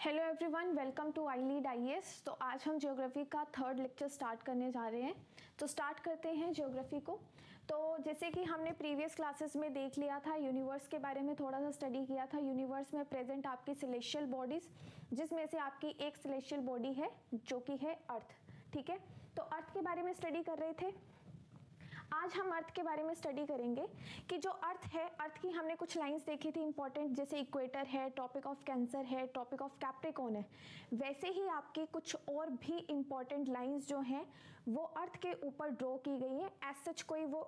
Hello everyone, welcome to I lead IAS. तो आज हम ज्योग्राफी का थर्ड लेक्चर स्टार्ट करने जा रहे हैं। तो स्टार्ट करते हैं ज्योग्राफी को। तो जैसे कि हमने प्रीवियस क्लासेस में देख लिया था, यूनिवर्स के बारे में थोड़ा सा स्टडी किया था। यूनिवर्स में प्रेजेंट आपकी सेलेस्टियल बॉडीज, जिसमें से आपकी एक सेलेस्टियल बॉडी है जो कि है अर्थ। ठीक है, तो अर्थ के बारे में स्टडी कर रहे थे। आज हम अर्थ के बारे में स्टडी करेंगे कि जो अर्थ है, अर्थ की हमने कुछ लाइंस देखी थी इंपॉर्टेंट, जैसे इक्वेटर है, ट्रॉपिक ऑफ कैंसर है, ट्रॉपिक ऑफ कैप्रिकॉर्न है। वैसे ही आपकी कुछ और भी इंपॉर्टेंट लाइंस जो हैं वो अर्थ के ऊपर ड्रॉ की गई है। एज सच कोई वो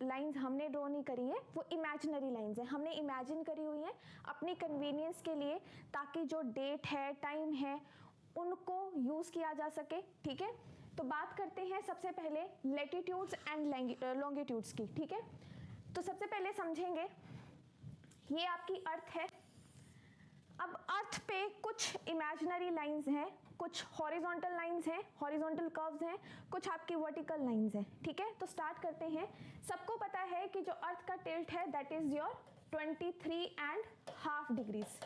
लाइंस हमने ड्रॉ नहीं करी है, वो इमेजिनरी लाइंस है, हमने इमेजिन करी हुई है अपनी कन्वीनियंस के लिए, ताकि जो डेट है, टाइम है, उनको यूज किया जा सके। ठीक है, तो बात करते हैं सबसे पहले लैटिट्यूड्स एंड लॉन्गिट्यूड्स की। ठीक है, तो सबसे पहले समझेंगे ये आपकी अर्थ है। अब अर्थ पे कुछ इमेजिनरी लाइंस हैं, कुछ हॉरिजॉन्टल लाइंस हैं, हॉरिजॉन्टल कर्व्स हैं, कुछ आपकी वर्टिकल लाइंस हैं। ठीक है, तो स्टार्ट करते हैं। सबको पता है कि जो अर्थ का टिल्ट है दैट इज योर 23.5 डिग्रीज।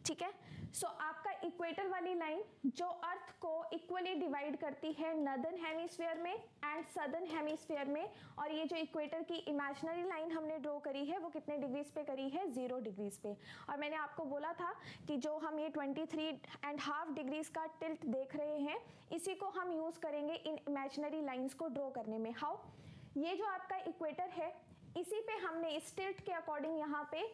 ठीक है, सो आपका इक्वेटर वाली लाइन जो अर्थ को इक्वली डिवाइड करती है नॉर्दर्न हेमिस्फीयर में एंड सदर्न हेमिस्फीयर में, और ये जो इक्वेटर की इमेजिनरी लाइन हमने ड्रॉ करी है वो कितने डिग्रीज पे करी है? 0 डिग्रीज पे। और मैंने आपको बोला था कि जो हम ये 23.5 डिग्रीज का टिल्ट देख रहे हैं, इसी को हम यूज करेंगे इन इमेजिनरी लाइंस को ड्रॉ करने में। हाउ? ये जो आपका इक्वेटर है, इसी पे हमने इस टिल्ट के अकॉर्डिंग यहाँ पे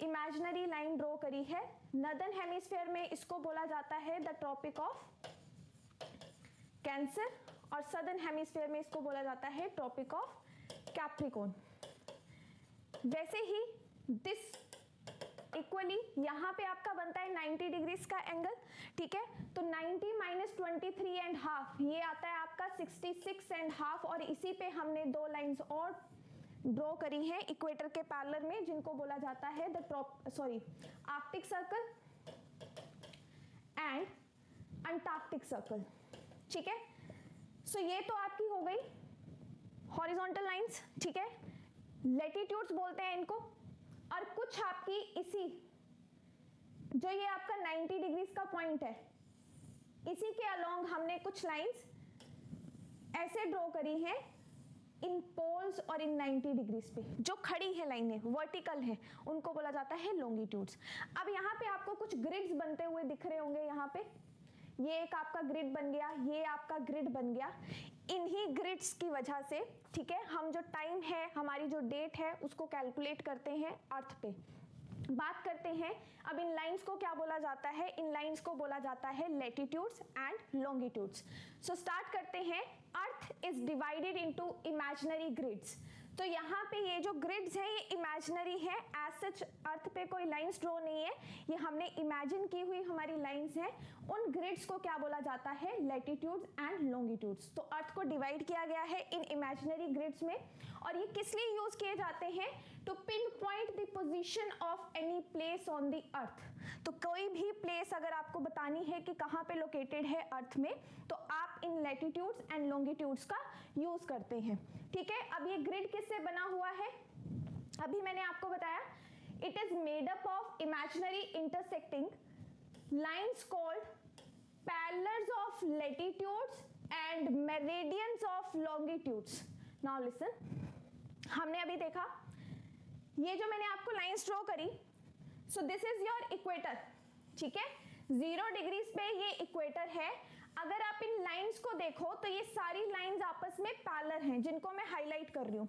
इमेजिनरी लाइन ड्रॉ करी है। नॉर्दर्न हेमिस्फीयर में इसको बोला जाता है द ट्रॉपिक ऑफ कैंसर, और सदर्न हेमिस्फीयर में इसको बोला जाता है ट्रॉपिक ऑफ कैप्रिकॉर्न। वैसे ही दिस इक्वली यहाँ पे आपका बनता है 90 डिग्रीज का एंगल। ठीक है, तो 90 माइनस 23.5 ये आता है आपका 66.5, और इसी पे हमने दो लाइंस और ड्रॉ करी है इक्वेटर के पैरेलल में, जिनको बोला जाता है Arctic circle and Antarctic circle. ठीक है, सो ये तो आपकी हो गई हॉरिजॉन्टल लाइंस। ठीक है, लैटिट्यूड्स बोलते हैं इनको। और कुछ आपकी इसी जो ये आपका 90 डिग्रीज का पॉइंट है, इसी के अलोंग हमने कुछ लाइंस ऐसे ड्रॉ करी हैं इन पोल्स और इन 90 डिग्रीज पे। जो खड़ी है लाइनें, वर्टिकल है, उनको बोला जाता है लॉन्गिट्यूड्स। अब यहाँ पे आपको कुछ ग्रिड्स बनते हुए दिख रहे होंगे। यहाँ पे ये एक आपका ग्रिड बन गया, ये आपका ग्रिड बन गया। इन्हीं ग्रिड्स की वजह से, ठीक है, हम जो टाइम है, हमारी जो डेट है, उसको कैलकुलेट करते हैं अर्थ पे। बात करते हैं अब इन लाइंस को क्या बोला जाता है? इन लाइंस को बोला जाता है latitudes and longitudes. So start करते हैं। Earth is divided into imaginary grids. तो यहाँ पे ये जो ग्रिड्स हैं ये इमेजिनरी है, एज सच अर्थ पे कोई लाइंस ड्रॉ नहीं है, ये हमने इमेजिन की हुई हमारी लाइंस हैं। उन ग्रिड्स को क्या बोला जाता है? Latitudes and longitudes. तो अर्थ को डिवाइड किया गया है इन इमेजिनरी ग्रिड्स में, और ये किस लिए यूज किए जाते हैं? To pin point the position of any place on the earth. तो कोई भी प्लेस अगर आपको बतानी है कि कहाँ पे लोकेटेड है अर्थ में, तो आप इन लैटिट्यूड्स एंड लॉन्गिट्यूड्स का यूज करते हैं। ठीक है, अब ये ग्रिड किससे बना हुआ है? अभी मैंने आपको बताया, it is made up of imaginary intersecting lines called parallels of latitudes and meridians of longitudes. Now listen, हमने अभी देखा ये जो मैंने आपको लाइंस ड्रॉ करी, सो दिस इज योर इक्वेटर। ठीक है, 0 डिग्रीज पे ये इक्वेटर है। अगर आप इन लाइंस को देखो तो ये सारी लाइंस आपस में पैरेलल हैं, जिनको मैं हाईलाइट कर रही हूँ।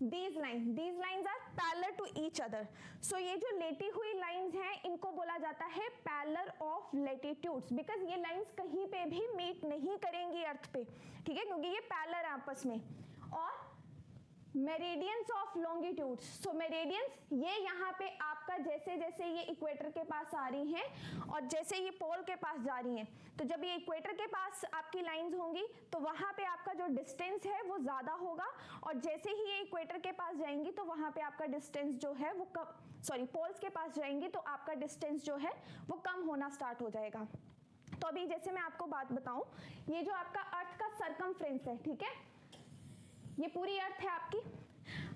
these lines are parallel to each other. So ये जो लेटी हुई लाइंस हैं, इनको बोला जाता है पैरेलल ऑफ लैटिट्यूड्स, बिकॉज ये लाइंस कहीं पे भी मीट नहीं करेंगी अर्थ पे। ठीक है, क्योंकि ये पैरेलल है आपस में। और meridians of longitudes, so meridians ये यहाँ पे आपका जैसे जैसे ये इक्वेटर के पास आ रही हैं और जैसे ये पोल के पास जा रही हैं, तो जब ये इक्वेटर के पास आपकी लाइंस होंगी तो वहां पे आपका जो डिस्टेंस है वो ज्यादा होगा, और जैसे ही ये इक्वेटर के पास जाएंगी तो वहां पे आपका डिस्टेंस जो है वो पोल्स के पास जाएंगी तो आपका डिस्टेंस जो है वो कम होना स्टार्ट हो जाएगा। तो अभी जैसे मैं आपको बात बताऊं, ये जो आपका अर्थ का सरकमफ्रेंस है, ठीक है, ये पूरी अर्थ है आपकी।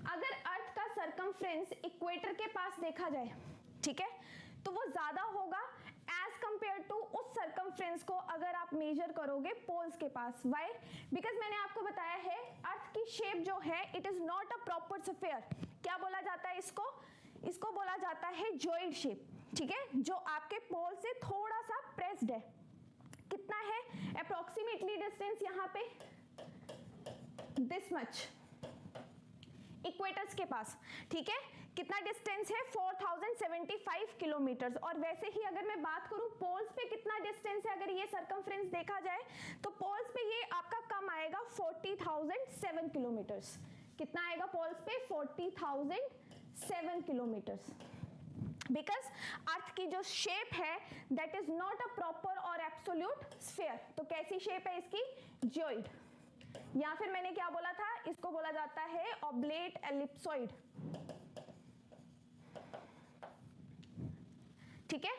अगर अर्थ का सरकमफ्रेंस इक्वेटर के पास देखा जाए, ठीक है, तो वो ज्यादा होगा कंपेयर टू उस सरकमफ्रेंस को अगर आप मेजर करोगे पोल्स के पास। व्हाई? बिकॉज मैंने आपको बताया है अर्थ की शेप जो है it is not a proper sphere. क्या बोला जाता है इसको? इसको बोला जाता है जॉइड शेप, ठीक है, जो आपके पोल से थोड़ा सा प्रेस्ड है। कितना है अप्रोक्सीमेटली डिस्टेंस यहाँ पे? दिस मच इक्वेटर्स के पास, ठीक है। कितना डिस्टेंस है? 4075 किलोमीटर्स। और वैसे ही अगर मैं बात करूं पोल्स पे कितना डिस्टेंस है, अगर ये सरकमफ्रेंस देखा जाए तो पोल्स पे ये आपका कम आएगा 40,007 किलोमीटर्स। कितना आएगा पोल्स पे? 40,007 किलोमीटर्स। बिकॉज अर्थ की जो शेप है that is not a proper और एब्सोल्यूट स्फीयर। तो कैसी शेप है इसकी? जियोइड, या फिर मैंने क्या बोला था, इसको बोला जाता है ऑब्लेट एलिप्सॉइड, ठीक है।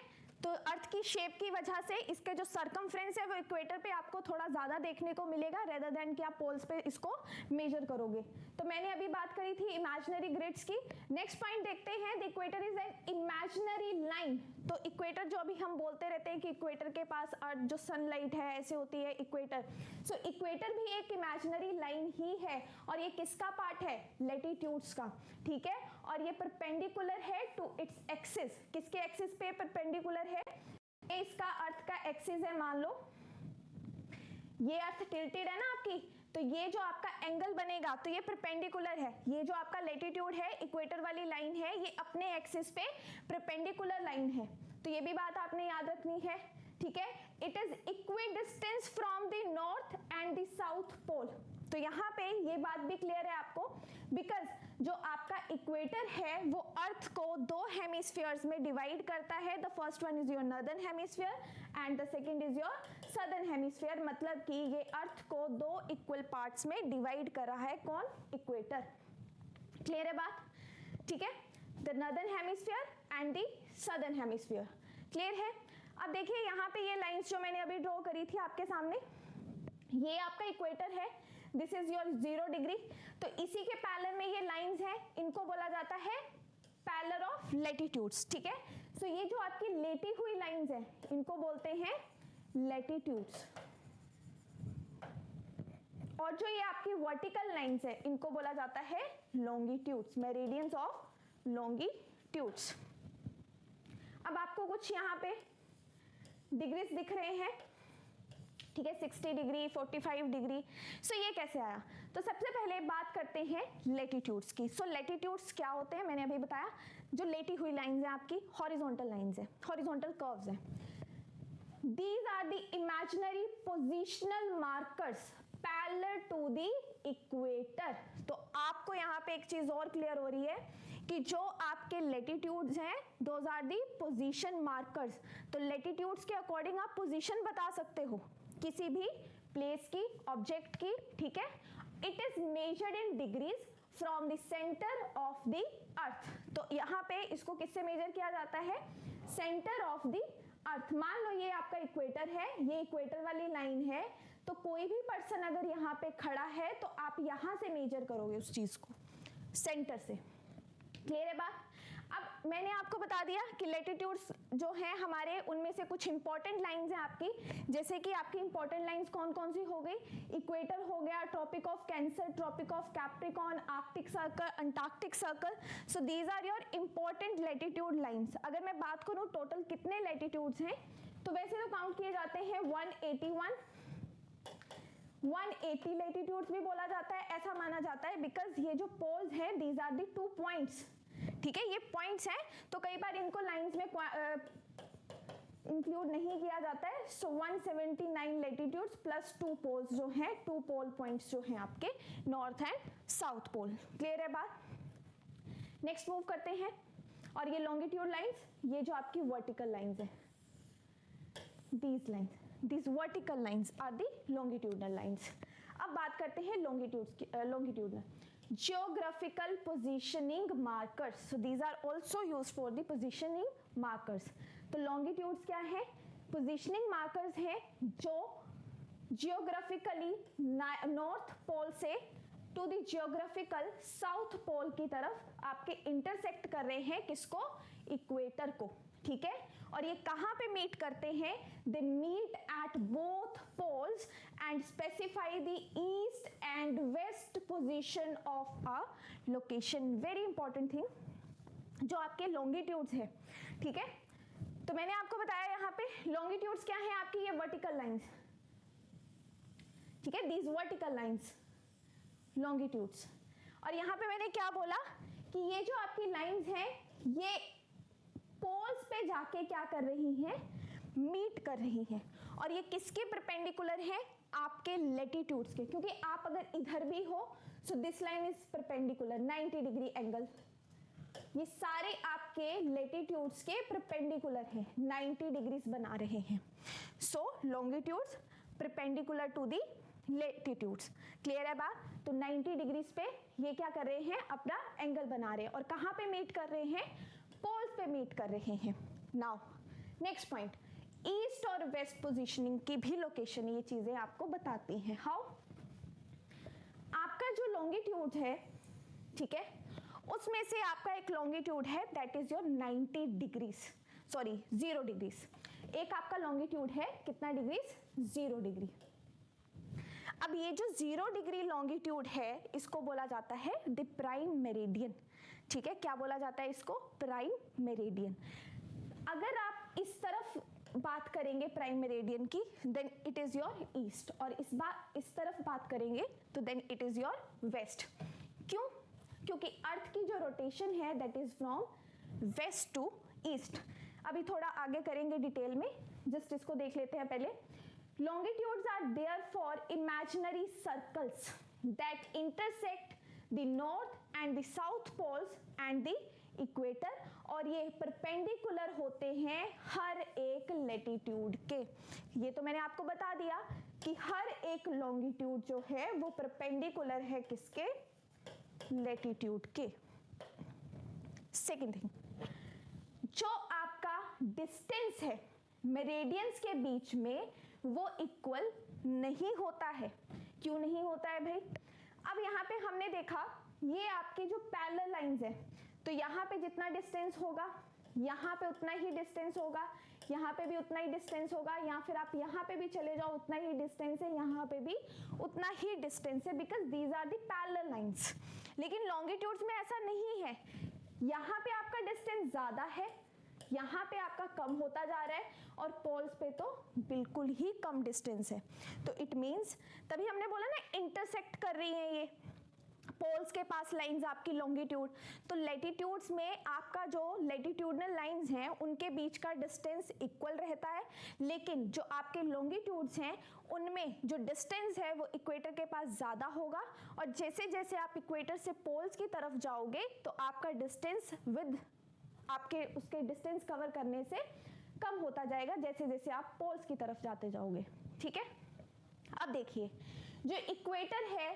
तो अर्थ की शेप की वजह से इसके जो सरकमफ्रेंस है वो इक्वेटर पे आपको थोड़ा ज्यादा देखने को मिलेगा रेदर देन कि आप पोल्स पे इसको मेजर करोगे। तो मैंने अभी बात करी थी इमेजिनरी ग्रिड्स की। नेक्स्ट पॉइंट देखते हैं, the equator is an imaginary line. तो इक्वेटर जो अभी हम बोलते रहते हैं कि इक्वेटर के पास अर्थ जो सनलाइट है ऐसे होती है इक्वेटर। सो इक्वेटर भी एक इमेजिनरी लाइन ही है और ये किसका पार्ट है? लैटिट्यूड्स का, ठीक है। और ये परपेंडिकुलर है टू इट्स एक्सिस। किसके एक्सिस पे परपेंडिकुलर है? ये इसका अर्थ का एक्सिस है। मान लो ये अर्थ टिल्टेड है ना आपकी, तो ये जो आपका एंगल बनेगा तो ये परपेंडिकुलर है। ये जो आपका लैटिट्यूड है इक्वेटर वाली लाइन है ये अपने एक्सिस पे परपेंडिकुलर लाइन है। तो ये भी बात आपने याद रखनी है, ठीक है। It is equidistance from the north and the south pole. तो यहाँ पे ये बात भी क्लियर है आपको, बिकॉज जो आपका इक्वेटर है वो अर्थ को दो हेमिस्फीयर्स में डिवाइड करता है। The first one is your northern hemisphere and the second is your southern hemisphere. मतलब कि ये अर्थ को दो इक्वल पार्ट्स में डिवाइड कर रहा है। कौन? इक्वेटर। क्लियर है बात? ठीक है, the northern hemisphere and the southern hemisphere. Clear है? अब देखिए यहाँ पे ये लाइंस जो मैंने अभी ड्रॉ करी थी आपके सामने, ये आपका इक्वेटर है, दिस इज योर 0 डिग्री। तो इसी के पैरेलल में ये लाइंस हैं, इनको बोला जाता है पैरेलल ऑफ लैटिट्यूड्स, ठीक है। सो ये जो आपकी लेटी हुई लाइंस हैं इनको बोलते हैं लैटिट्यूड्स, और जो ये आपकी वर्टिकल लाइंस है इनको बोला जाता है लॉन्गिट्यूड्स, मेरिडियंस ऑफ लॉन्गिट्यूड्स। अब आपको कुछ यहाँ पे डिग्रीज दिख रहे हैं, ठीक है, 60 डिग्री, 45 डिग्री। सो ये कैसे आया? तो सबसे पहले बात करते हैं लैटिट्यूड्स की। सो लैटिट्यूड्स क्या होते हैं? मैंने अभी बताया, जो लेटी हुई लाइंस हैं आपकी हॉरिजॉन्टल लाइंस हैं, हॉरिजॉन्टल कर्व्स हैं। These are the imaginary positional markers parallel to the equator. तो आपको यहाँ पे एक चीज और क्लियर हो रही है कि जो आपके लैटिट्यूड्स हैं those are the position markers. तो लैटिट्यूड्स के अकॉर्डिंग आप पोजीशन बता सकते हो किसी भी प्लेस की, ऑब्जेक्ट की, ठीक है। It is measured in degrees from the centre of the earth. तो यहाँ पे इसको किससे मेजर किया जाता है? Centre of the earth. मान लो ये आपका इक्वेटर है, ये इक्वेटर वाली लाइन है, तो कोई भी पर्सन अगर यहाँ पे खड़ा है तो आप यहाँ से मेजर करोगे उस चीज को, सेंटर से। क्लियर है बात? अब मैंने आपको बता दिया कि लैटिट्यूड्स जो हैं हमारे, उनमें से कुछ इंपॉर्टेंट लाइंस हैं आपकी, जैसे कि आपकी इंपॉर्टेंट लाइंस कौन कौन सी हो गई? इक्वेटर हो गया, Tropic of Cancer, Tropic of Capricorn, Arctic Circle, Antarctic Circle. So these are your important latitude lines. अगर मैं बात करूं टोटल कितने लैटिट्यूड्स हैं, तो वैसे तो काउंट किए जाते हैं 181, 180 लैटिट्यूड्स भी बोला जाता है, ऐसा माना जाता है बिकॉज ये जो पोल्स हैं दीज आर द 2 पॉइंट्स, ठीक है, ये पॉइंट्स हैं, तो कई बार इनको लाइंस में इंक्लूड नहीं किया जाता है। सो 179 लैटिट्यूड्स प्लस 2 पोल्स जो हैं, 2 पोल पॉइंट्स जो हैं आपके north and south pole. Clear है बात? नेक्स्ट मूव करते हैं, और ये लॉन्गिट्यूड लाइंस, ये जो आपकी वर्टिकल लाइंस है, these lines, these vertical lines are the longitudinal lines। अब बात करते हैं longitudinal geographical positioning markers। so these are also used for the positioning markers। तो longitudes क्या है? positioning markers है जो geographically north pole से to the geographical south pole की तरफ आपके intersect कर रहे हैं, किसको? इक्वेटर को, ठीक है। और ये कहाँ पे मीट करते हैं? They meet at both poles and specify the east and west position of a location. Very important thing, जो आपके लॉन्गिट्यूड्स है, ठीक है, तो मैंने आपको बताया यहाँ पे लॉन्गिट्यूड्स क्या है आपकी, ये वर्टिकल लाइंस, ठीक है, दीज वर्टिकल लाइंस लॉन्गिट्यूड्स। और यहाँ पे मैंने क्या बोला कि ये जो आपकी लाइंस हैं ये पोल्स पे जाके क्या कर रही हैं? मीट कर रही हैं। और ये किसके परपेंडिकुलर है? आपके लेटिट्यूड्स के, क्योंकि आप अगर इधर भी हो so this line is perpendicular 90 degree angle, ये सारे आपके लेटिट्यूड्स के परपेंडिकुलर हैं, 90 डिग्रीज बना रहे हैं। So longitudes perpendicular to the latitudes. Clear है बात? तो 90 डिग्रीज पे ये क्या कर रहे हैं? अपना एंगल बना रहे हैं। और कहाँ पे मीट कर रहे हैं? पोल्स पे मीट कर रहे हैं। नाउ नेक्स्ट पॉइंट, ईस्ट और वेस्ट पोजीशनिंग की भी लोकेशन ये चीजें आपको बताती हैं। हाउ? आपका जो लॉन्गिट्यूड है, ठीक है, उसमें से आपका एक लॉन्गिट्यूड है that is your 90 degrees, sorry 0 degrees. एक आपका लॉन्गिट्यूड है कितना डिग्रीज? 0 डिग्री। अब ये जो 0 डिग्री लॉन्गिट्यूड है इसको बोला जाता है द प्राइम मेरिडियन, ठीक है, क्या बोला जाता है इसको? Prime meridian. अगर आप इस तरफ बात करेंगे प्राइम मेरिडियन की then it is your east, और इस तरफ बात करेंगे तो then it is your west. क्यों? क्योंकि अर्थ की जो रोटेशन है that is from west to east. अभी थोड़ा आगे करेंगे डिटेल में, जस्ट इसको देख लेते हैं पहले। Longitudes are therefore imaginary circles that intersect the north and the south poles and the equator, और ये perpendicular होते हैं हर एक latitude के। ये तो मैंने आपको बता दिया कि हर एक longitude जो है वो perpendicular है किसके? latitude के। Second thing, जो आपका distance है मेरिडियंस के बीच में वो इक्वल नहीं होता है। क्यों नहीं होता है भाई? अब यहाँ पे हमने देखा ये आपके जो पैरेलल लाइंस है, तो यहाँ पे जितना डिस्टेंस होगा यहाँ पे उतना ही डिस्टेंस होगा, यहाँ पे भी उतना ही डिस्टेंस होगा, या फिर आप यहाँ पे भी चले जाओ उतना ही डिस्टेंस है, यहाँ पे भी उतना ही डिस्टेंस है, because these are the parallel lines. लेकिन लॉन्गिट्यूड्स में ऐसा नहीं है, यहाँ पे आपका डिस्टेंस ज्यादा है, यहाँ पे आपका कम होता जा रहा है, और पोल्स पे तो बिल्कुल ही कम डिस्टेंस है। तो इट मींस, तभी हमने बोला ना इंटरसेक्ट कर रही हैं ये पोल्स के पास लाइंस आपकी लॉन्गिट्यूड। तो लेटिट्यूड्स में आपका जो लेटिट्यूडनल लाइंस हैं उनके बीच का डिस्टेंस इक्वल रहता है, लेकिन जो आपके लॉन्गिट्यूड्स हैं उनमें जो डिस्टेंस है वो इक्वेटर के पास ज़्यादा होगा, और जैसे जैसे आप इक्वेटर से पोल्स की तरफ जाओगे तो आपका डिस्टेंस विद आपके उसके डिस्टेंस कवर करने से कम होता जाएगा जैसे जैसे आप पोल्स की तरफ जाते जाओगे। ठीक है, अब देखिए जो इक्वेटर है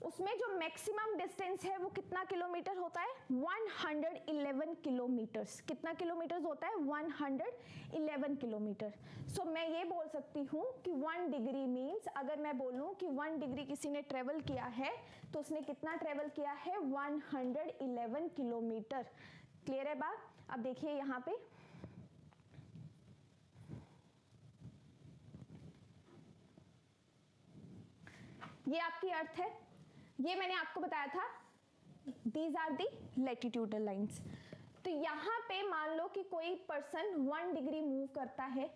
उसमें जो मैक्सिमम डिस्टेंस है वो कितना किलोमीटर होता है? 111 किलोमीटर्स। कितना किलोमीटर्स होता है? 111 किलोमीटर। सो मैं ये बोल सकती हूँ कि 1 डिग्री मीन्स, अगर मैं बोलूँ कि 1 डिग्री किसी ने ट्रेवल किया है तो उसने कितना ट्रेवल किया है? 111 किलोमीटर। क्लियर है बात? अब देखिए यहाँ पे ये आपकी अर्थ है, ये मैंने आपको बताया था these are the latitudinal lines. तो यहाँ पे मान लो कि कोई पर्सन 1 डिग्री मूव करता है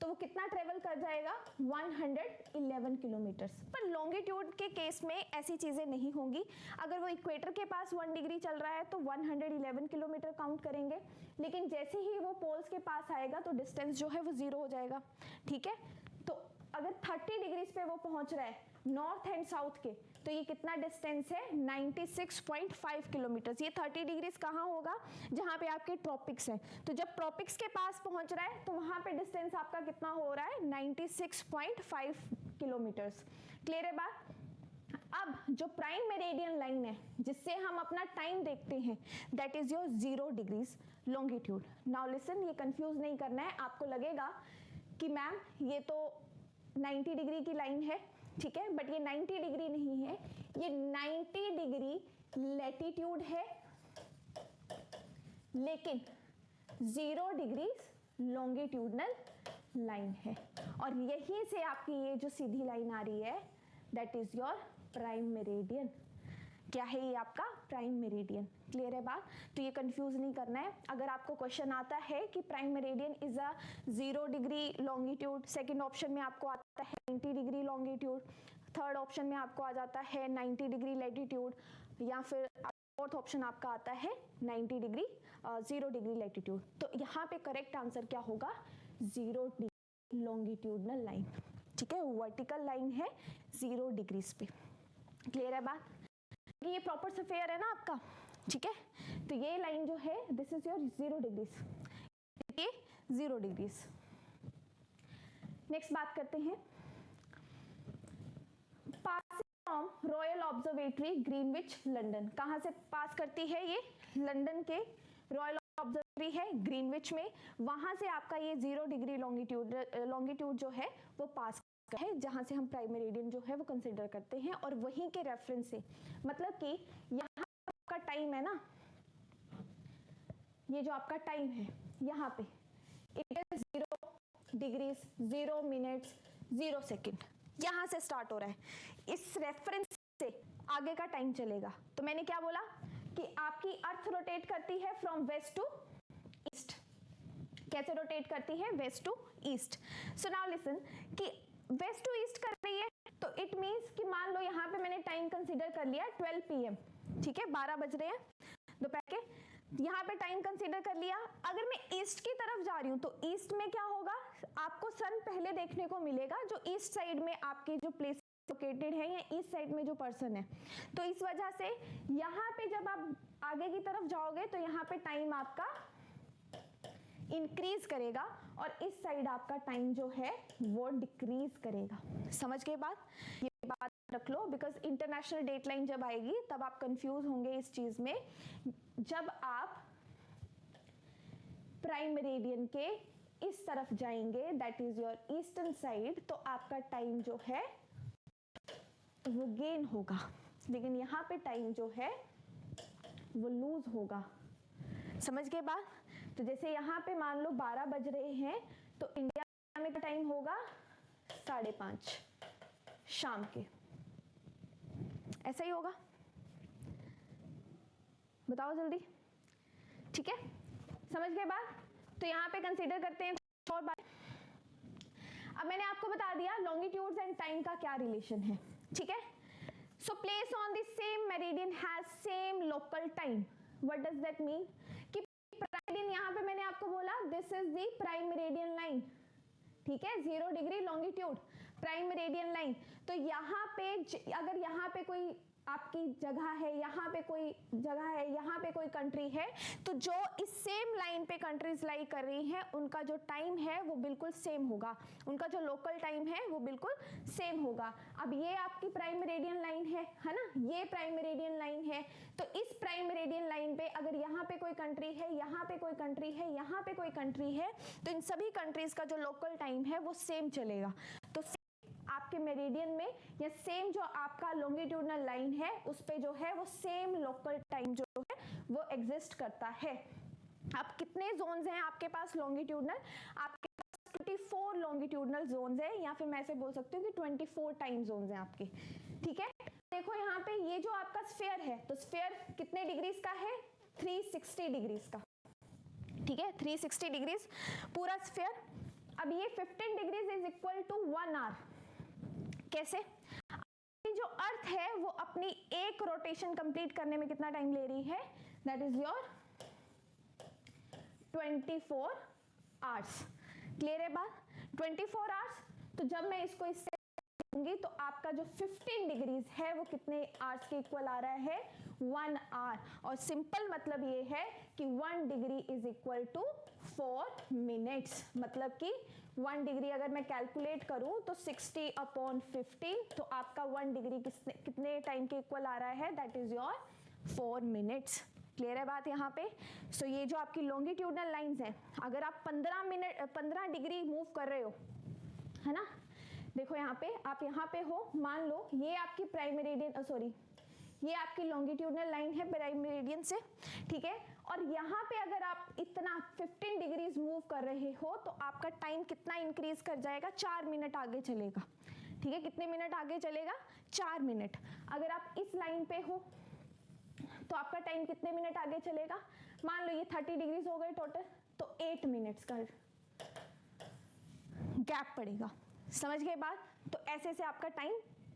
तो वो कितना ट्रेवल कर जाएगा? 111 किलोमीटर्स। पर लॉन्गिट्यूड के केस में ऐसी चीज़ें नहीं होंगी। अगर वो इक्वेटर के पास 1 डिग्री चल रहा है तो 111 किलोमीटर काउंट करेंगे, लेकिन जैसे ही वो पोल्स के पास आएगा तो डिस्टेंस जो है वो 0 हो जाएगा। ठीक है, तो अगर 30 डिग्रीज पे वो पहुंच रहा है नॉर्थ एंड साउथ के, तो ये कितना डिस्टेंस है? 96.5 किलोमीटर। ये 30 डिग्रीज कहाँ होगा? जहाँ पे आपके ट्रॉपिक्स हैं। तो जब ट्रॉपिक्स के पास पहुंच रहा है तो वहाँ पे डिस्टेंस आपका कितना हो रहा है? 96.5 किलोमीटर्स। क्लियर है बात? अब जो प्राइम मेरिडियन लाइन है जिससे हम अपना टाइम देखते हैं that is your 0 degrees longitude. Now listen, ये कंफ्यूज नहीं करना है। आपको लगेगा कि मैम ये तो 90 डिग्री की लाइन है, ठीक है, बट ये 90 डिग्री नहीं है, ये 90 डिग्री लैटिट्यूड है, लेकिन 0 डिग्री लॉन्गिट्यूडनल लाइन है, और यहीं से आपकी ये जो सीधी लाइन आ रही है that is your prime meridian. क्या है ये आपका प्राइम मेरिडियन। क्लियर है बात। तो ये कंफ्यूज नहीं करना है। अगर आपको क्वेश्चन आता है कि prime meridian is a 0 degree longitude, second option में आपको आता है 90 डिग्री लॉन्गिट्यूड, थर्ड ऑप्शन में आपको आ जाता है 90 डिग्री लैटिट्यूड, या फिर फोर्थ ऑप्शन आपका आता है 90 डिग्री 0 डिग्री लैटिट्यूड। तो यहाँ पे करेक्ट आंसर क्या होगा, 0 डिग्री लॉन्गिट्यूडनल लाइन। ठीक है, वर्टिकल लाइन है 0 डिग्रीज पे। क्लियर है बात। ये प्रॉपर स्फीयर है ना आपका, ठीक है। तो ये लाइन जो है दिस इज योर 0 डिग्रीज, ये 0 डिग्रीज। नेक्स्ट बात करते हैं, passing from royal observatory Greenwich London. कहां से पास करती है ये, लंदन के रॉयल ऑब्जर्वेटरी है ग्रीनविच में, वहां से आपका ये 0 डिग्री लॉन्गिट्यूड जो है वो पास है, जहां से हम प्राइम मेरिडियन जो है वो कंसीडर करते हैं, और वहीं के रेफरेंस से, मतलब कि यहाँ आपका टाइम है ना, ये जो आपका टाइम है यहाँ पे it is 0 degrees 0 minutes 0 second, यहाँ से स्टार्ट हो रहा है। इस रेफरेंस से आगे का टाइम चलेगा। तो मैंने क्या बोला कि आपकी अर्थ रोटेट करती है फ्रॉम वेस्ट टू ईस्ट। कैसे रोटेट करती है, west to east. So now listen कि वेस्ट टू ईस्ट कर रही है, तो इट मींस कि मान लो यहाँ पे मैंने टाइम कंसीडर कर लिया 12 PM, ठीक है, 12 बज रहे हैं दोपहर के, यहाँ पे टाइम कंसीडर कर लिया। अगर मैं ईस्ट की तरफ जा रही हूँ तो ईस्ट में क्या होगा, आपको सन पहले देखने को मिलेगा, जो ईस्ट साइड में आपकी जो प्लेस लोकेटेड है या ईस्ट साइड में जो पर्सन है। तो इस वजह से यहाँ पे जब आप आगे की तरफ जाओगे तो यहाँ पे टाइम आपका इंक्रीज करेगा, और इस साइड आपका टाइम जो है वो डिक्रीज करेगा। समझ गए बात, ये बात रख लो, बिकॉज इंटरनेशनल डेटलाइन जब आएगी तब आप कंफ्यूज होंगे इस चीज में। जब आप प्राइम मेरिडियन के इस तरफ जाएंगे, that is your eastern side, तो आपका टाइम जो है वो गेन होगा, लेकिन यहाँ पे टाइम जो है वो लूज होगा। समझ गए बात। तो जैसे यहाँ पे मान लो 12 बज रहे हैं, तो इंडिया में का टाइम होगा 5:30 शाम के, ऐसा ही होगा। बताओ जल्दी, ठीक है, समझ गए बात। तो यहाँ पे कंसीडर करते हैं और बात। अब मैंने आपको बता दिया लॉन्गिट्यूड्स एंड टाइम का क्या रिलेशन है, ठीक है। So place on the same meridian has same local time. What does that mean कि प्राइम, यहाँ पे मैंने आपको बोला this is the prime meridian line, ठीक है, 0 degree longitude prime meridian line. तो यहाँ पे अगर यहाँ पे कोई आपकी जगह है, यहाँ पे कोई जगह है, यहाँ पे कोई कंट्री है, तो जो इस सेम लाइन पे कंट्रीज लाई कर रही हैं उनका जो टाइम है वो बिल्कुल सेम होगा, उनका जो लोकल टाइम है वो बिल्कुल सेम होगा। अब ये आपकी प्राइम मेरिडियन लाइन है ना, ये प्राइम मेरिडियन लाइन है। तो इस प्राइम मेरिडियन लाइन पे अगर यहाँ पे कोई कंट्री है, यहाँ पे कोई कंट्री है, यहाँ पे कोई कंट्री है, तो इन सभी कंट्रीज का जो लोकल टाइम है वो सेम चलेगा। तो आपके मेरिडियन में या सेम जो आपका लॉन्गिट्यूडनल लाइन है उस पे जो है वो सेम लोकल टाइम जो है वो एग्जिस्ट करता है। अब कितने जोन्स हैं आपके पास लॉन्गिट्यूडनल, आपके पास 24 लॉन्गिट्यूडनल जोन्स है, या फिर मैं ऐसे बोल सकती हूँ कि 24 टाइम जोन्स हैं आपके, ठीक है। देखो यहाँ पे ये जो आपका स्फीयर है, तो स्फीयर कितने डिग्रीज का है, 360 डिग्रीज का, ठीक है, 360 डिग्रीज पूरा स्फीयर। अब ये 15 degrees is equal to 1 hour. कैसे, जो अर्थ है वो अपनी एक रोटेशन कंप्लीट करने में कितना टाइम ले रही है, that is your 24 hours. Clear है बात, 24 आवर्स। तो जब मैं इसको इससे लूंगी तो आपका जो 15 डिग्रीज है वो कितने आवर्स के इक्वल आ रहा है, 1 आवर। और सिंपल मतलब ये है कि 1 degree is equal to 4 minutes. मतलब कि 1 डिग्री अगर मैं कैलकुलेट करूं तो 60/15, तो आपका 1 डिग्री कितने टाइम के इक्वल आ रहा है, that is your 4 minutes. Clear है बात यहाँ पे। सो ये जो आपकी लॉन्गिट्यूडनल लाइंस हैं, अगर आप 15 डिग्री मूव कर रहे हो, है ना, देखो यहाँ पे आप यहाँ पे हो, मान लो ये आपकी प्राइम मेरिडियन, सॉरी ये आपकी लॉन्गिट्यूडनल लाइन है प्राइम मेरिडियन से, ठीक है। और यहाँ पे अगर आप इतना 15 डिग्रीज मूव कर रहे हो तो आपका टाइम कितना इंक्रीज कर जाएगा, 4 मिनट आगे चलेगा, ठीक है। कितने मिनट आगे चलेगा, 4 मिनट। अगर आप इस लाइन पे हो तो आपका टाइम कितने मिनट आगे चलेगा, मान लो ये 30 डिग्रीज हो गए टोटल, तो 8 मिनट्स का गैप पड़ेगा, समझ गए बात। तो ऐसे से आपका टाइम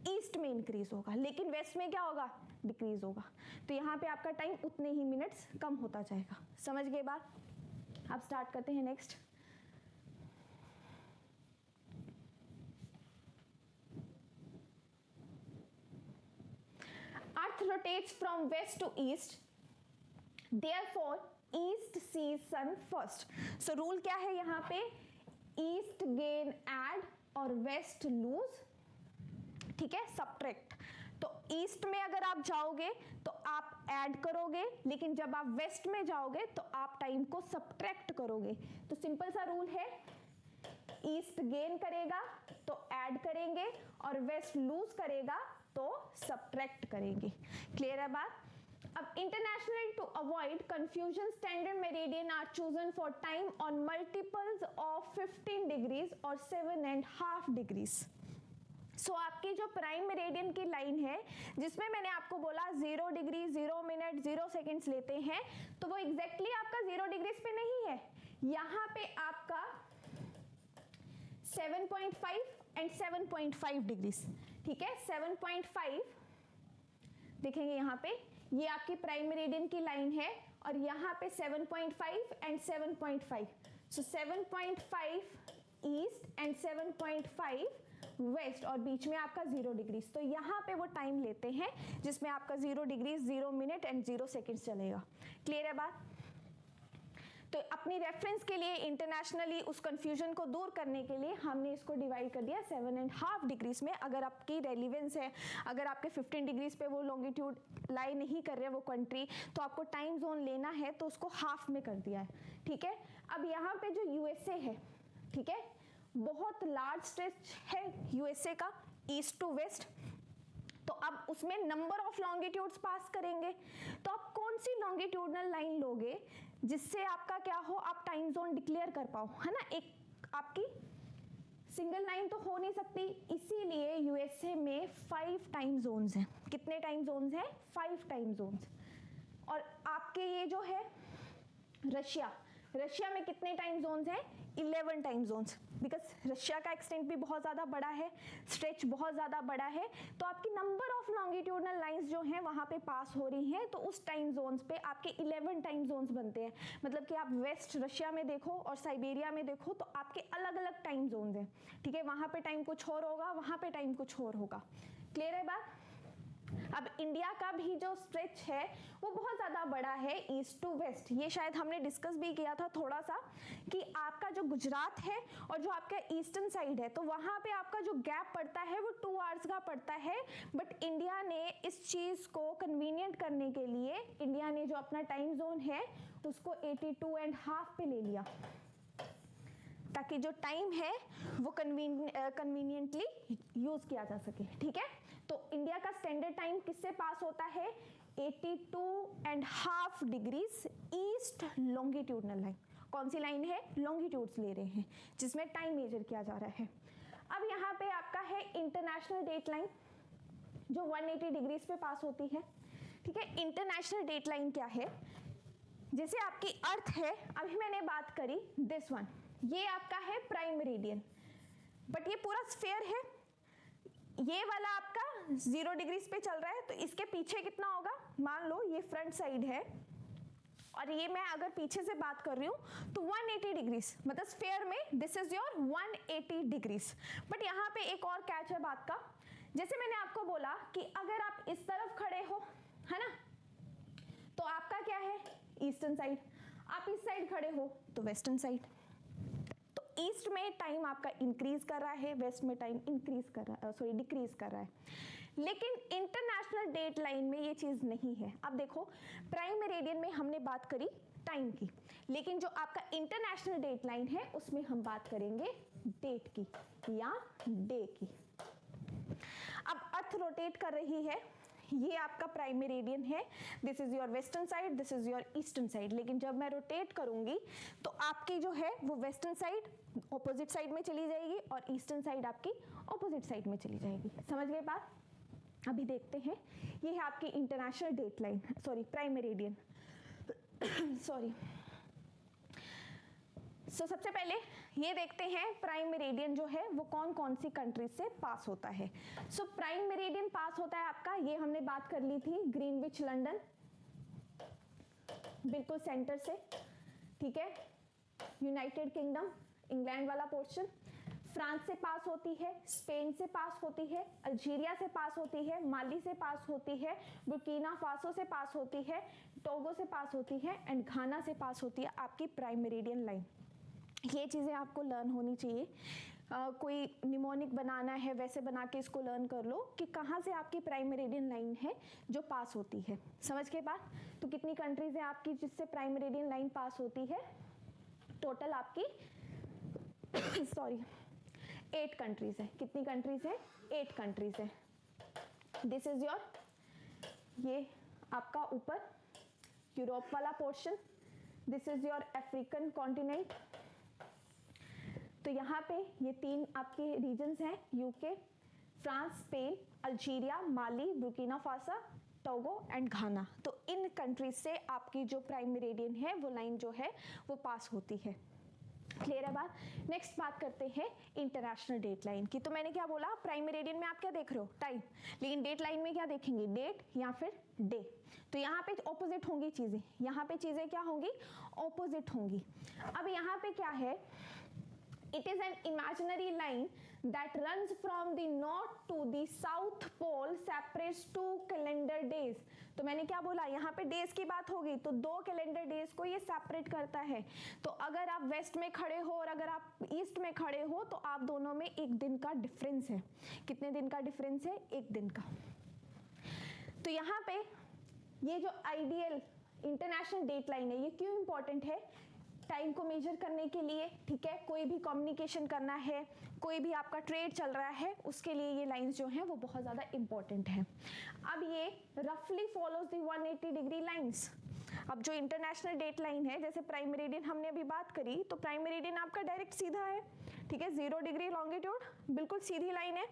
ईस्ट में इंक्रीज होगा, लेकिन वेस्ट में क्या होगा, डिक्रीज होगा। तो यहाँ पे आपका टाइम उतने ही मिनट्स कम होता जाएगा, समझ गए बात। अब स्टार्ट करते हैं next. Earth rotates from west to east, therefore east sees sun first. So rule क्या है यहाँ पे, ईस्ट गेन ऐड और वेस्ट लूज, ठीक है, सब्ट्रैक्ट। तो ईस्ट में अगर आप जाओगे तो आप ऐड करोगे, लेकिन जब आप वेस्ट में जाओगे तो आप टाइम को सब्ट्रैक्ट करोगे। तो सिंपल सा रूल है, ईस्ट गेन करेगा तो ऐड करेंगे और वेस्ट लूज करेगा तो सब्ट्रैक्ट करेंगे। क्लियर है बात। अब internationally to avoid confusion standard meridian are chosen for time on multiples of 15 degrees और 7.5 डिग्रीज। सो आपकी जो प्राइम मेरिडियन की लाइन है जिसमें मैंने आपको बोला 0 डिग्री 0 मिनट 0 सेकेंड्स लेते हैं, तो वो एग्जैक्टली आपका 0 डिग्रीज पे नहीं है, यहाँ पे आपका 7.5 एंड 7.5 डिग्रीज, ठीक है। 7.5 देखेंगे यहाँ पे, ये आपकी प्राइम मेरिडियन की लाइन है और यहाँ पे 7.5 and 7.5, so 7.5 east and 7.5 west और बीच में आपका 0 डिग्रीज। तो यहाँ पे वो टाइम लेते हैं जिसमें आपका 0 डिग्रीज 0 मिनट एंड 0 सेकेंड्स चलेगा। क्लियर है बात। तो अपनी रेफरेंस के लिए इंटरनेशनली उस कंफ्यूजन को दूर करने के लिए हमने इसको डिवाइड कर दिया 7.5 डिग्रीज में। अगर आपकी रेलिवेंस है, अगर आपके 15 डिग्रीज पे वो लॉन्गिट्यूड लाई नहीं कर रहे वो कंट्री, तो आपको टाइम जोन लेना है तो उसको हाफ में कर दिया है, ठीक है। अब यहाँ पे जो यूएसए है, ठीक है, बहुत लार्ज स्ट्रेच है यूएसए का ईस्ट टू वेस्ट, तो अब उसमें नंबर ऑफ लॉन्गिट्यूड्स पास करेंगे। तो आप कौन सी लॉन्गिट्यूडनल लाइन लोगे जिससे आपका क्या हो, आप टाइम जोन डिक्लेयर कर पाओ, है ना। एक आपकी सिंगल लाइन तो हो नहीं सकती, इसीलिए यूएसए में 5 टाइम जोन्स हैं। कितने टाइम जोन्स हैं, 5 टाइम जोन्स। और आपके ये जो है रशिया में कितने टाइम जोन्स हैं, 11 टाइम जोन्स, बिकॉज रशिया का एक्सटेंट भी बहुत ज़्यादा बड़ा है, स्ट्रेच बहुत ज़्यादा बड़ा है। तो आपकी नंबर ऑफ लॉन्गिट्यूडनल लाइंस जो हैं वहाँ पे पास हो रही हैं, तो उस टाइम जोन्स पे आपके 11 टाइम जोन्स बनते हैं। मतलब कि आप वेस्ट रशिया में देखो और साइबेरिया में देखो तो आपके अलग अलग टाइम जोन्स हैं, ठीक है। वहाँ पे टाइम कुछ और होगा, वहाँ पे टाइम कुछ और होगा। क्लियर है बात। अब इंडिया का भी जो स्ट्रेच है वो बहुत ज़्यादा बड़ा है ईस्ट टू वेस्ट। ये शायद हमने डिस्कस भी किया था थोड़ा सा कि आपका जो गुजरात है और जो आपका ईस्टर्न साइड है, तो वहाँ पे आपका जो गैप पड़ता है वो 2 आवर्स का पड़ता है। बट इंडिया ने इस चीज़ को कन्वीनियंट करने के लिए इंडिया ने जो अपना टाइम जोन है उसको 82.5 पे ले लिया, ताकि जो टाइम है वो कन्वीनियंटली यूज किया जा सके, ठीक है। तो इंडिया का स्टैंडर्ड टाइम किससे पास होता है, 82.5 डिग्रीज ईस्ट लॉन्गिट्यूडनल लाइन। कौन सी लाइन है, लॉन्गिट्यूड्स ले रहे हैं जिसमें टाइम मेजर किया जा रहा है। अब यहाँ पे आपका है इंटरनेशनल डेट लाइन जो 180 डिग्रीज पे पास होती है, ठीक है। इंटरनेशनल डेट लाइन क्या है, जैसे आपकी अर्थ है, अभी मैंने बात करी दिस वन, ये आपका है प्राइम मेरिडियन, बट ये पूरा स्फीयर है, ये वाला आपका 0 डिग्रीज पे चल रहा है, तो इसके पीछे कितना होगा, मान लो ये फ्रंट साइड है और ये मैं अगर पीछे से बात कर रही हूं तो 180 डिग्रीज, मतलब स्फीयर में this is your 180 degrees. But यहाँ पे एक और कैच है बात का, जैसे मैंने आपको बोला कि अगर आप इस तरफ खड़े हो, है ना, तो आपका क्या है ईस्टर्न साइड, आप इस साइड खड़े हो तो वेस्टर्न साइड। तो ईस्ट में टाइम आपका इंक्रीज कर रहा है, वेस्ट में टाइम इंक्रीज कर रहा है, डिक्रीज कर रहा है। लेकिन इंटरनेशनल डेट लाइन में ये चीज नहीं है। अब देखो प्राइम मेरिडियन में हमने बात करी टाइम की, लेकिन जो आपका इंटरनेशनल डेट लाइन है उसमें हम बात करेंगे डेट की या डे की। अब अर्थ रोटेट कर रही है ये आपका प्राइम मेरिडियन है, this is your western side, this is your eastern side. लेकिन जब मैं रोटेट करूंगी तो आपकी जो है वो वेस्टर्न साइड ऑपोजिट साइड में चली जाएगी और ईस्टर्न साइड आपकी ऑपोजिट साइड में चली जाएगी। समझ गए बात? अभी देखते हैं, ये है आपकी International date Line, sorry prime meridian sorry. So सबसे पहले ये देखते हैं प्राइम मेरिडियन जो है वो कौन कौन सी कंट्रीज से पास होता है। सो प्राइम मेरिडियन पास होता है आपका, ये हमने बात कर ली थी, ग्रीनविच लंदन, बिल्कुल सेंटर से, ठीक है। यूनाइटेड किंगडम, इंग्लैंड वाला पोर्शन, फ्रांस से पास होती है, स्पेन से पास होती है, अल्जीरिया से पास होती है, माली से पास होती है, बुर्किना फासो से पास होती है, टोगो से पास होती है एंड घाना से पास होती है आपकी प्राइम मेरिडियन लाइन। ये चीज़ें आपको लर्न होनी चाहिए। कोई निमोनिक बनाना है वैसे बना के इसको लर्न कर लो कि कहाँ से आपकी प्राइम मेरिडियन लाइन है जो पास होती है। समझ के बाद तो कितनी कंट्रीज है आपकी जिससे प्राइम मेरिडियन लाइन पास होती है? टोटल आपकी सॉरी 8 कंट्रीज है। कितनी कंट्रीज है? 8 कंट्रीज है। दिस इज योर, ये आपका ऊपर यूरोप वाला portion, this is your African continent. तो यहाँ पे ये 3 आपके रीजन्स हैं, UK, France, Spain, Algeria, Mali, Burkina Faso, Togo and Ghana. तो इन कंट्रीज से आपकी जो प्राइम मेरिडियन है वो लाइन जो है वो पास होती है। क्लियर है बात? नेक्स्ट बात करते हैं इंटरनेशनल डेट लाइन की। तो मैंने क्या बोला, प्राइम मेरिडियन में आप क्या देख रहे हो? टाइम। लेकिन डेट लाइन में क्या देखेंगे? डेट या फिर डे। तो यहाँ पे ऑपोजिट होंगी चीजें, यहाँ पे चीजें क्या होंगी? ऑपोजिट होंगी। अब यहाँ पे क्या है, it is an imaginary line that runs from the north to the south pole, separates 2 calendar days। तो मैंने क्या बोला, यहाँ पे डेज की बात होगी तो 2 कैलेंडर डेज को ये सेपरेट करता है। तो अगर आप वेस्ट में खड़े हो और अगर आप ईस्ट में खड़े हो तो आप दोनों में 1 दिन का डिफरेंस है। कितने दिन का डिफरेंस है? 1 दिन का। तो यहाँ पे ये जो आइडियल इंटरनेशनल डेट लाइन है ये क्यों इंपॉर्टेंट है? टाइम को मेजर करने के लिए, ठीक है। कोई भी कम्युनिकेशन करना है, कोई भी आपका ट्रेड चल रहा है, उसके लिए ये लाइंस जो हैं वो बहुत ज़्यादा इंपॉर्टेंट है। अब ये रफली फॉलोज द 180 डिग्री लाइंस। अब जो इंटरनेशनल डेट लाइन है, जैसे प्राइम मेरिडियन हमने अभी बात करी, तो प्राइम मेरिडियन आपका डायरेक्ट सीधा है, ठीक है, 0 डिग्री लॉन्गिट्यूड, बिल्कुल सीधी लाइन है।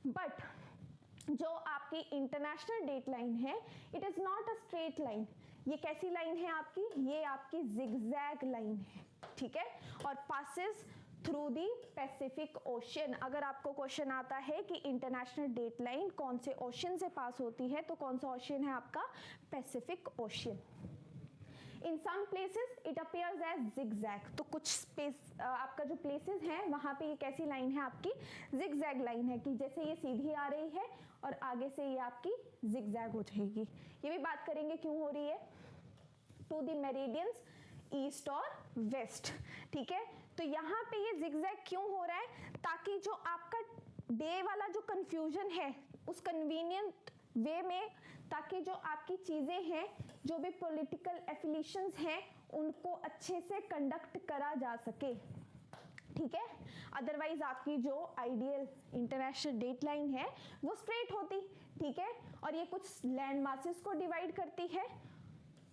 बट जो आपकी इंटरनेशनल डेट लाइन है, it is not a straight line. ये कैसी लाइन है आपकी? ये आपकी जिगजैग लाइन है, ठीक है, और passes through the Pacific ocean. अगर आपको क्वेश्चन आता है कि इंटरनेशनल डेट लाइन कौन से ओशन से पास होती है, तो कौन सा ओशन है आपका? Pacific Ocean. In some places it appears as zigzag. तो कुछ स्पेस आपका जो प्लेसेस हैं वहाँ पे ये कैसी लाइन है आपकी? जिगजैग लाइन है, कि जैसे ये सीधी आ रही है और आगे से ये आपकी जिगजैग हो जाएगी। ये भी बात करेंगे क्यों हो रही है। टू द मेरिडियंस ईस्ट और वेस्ट, ठीक है। तो यहाँ पे ये जिगजैग क्यों हो रहा है? ताकि जो आपका डे वाला जो कंफ्यूजन है उस कन्वीनियंट वे में, ताकि जो आपकी चीज़ें हैं, जो भी पॉलिटिकल एफिलिएशंस हैं, उनको अच्छे से कंडक्ट करा जा सके, ठीक है। अदरवाइज आपकी जो आइडियल इंटरनेशनल डेट लाइन है वो स्ट्रेट होती, ठीक है, और ये कुछ लैंड मासेस को डिवाइड करती है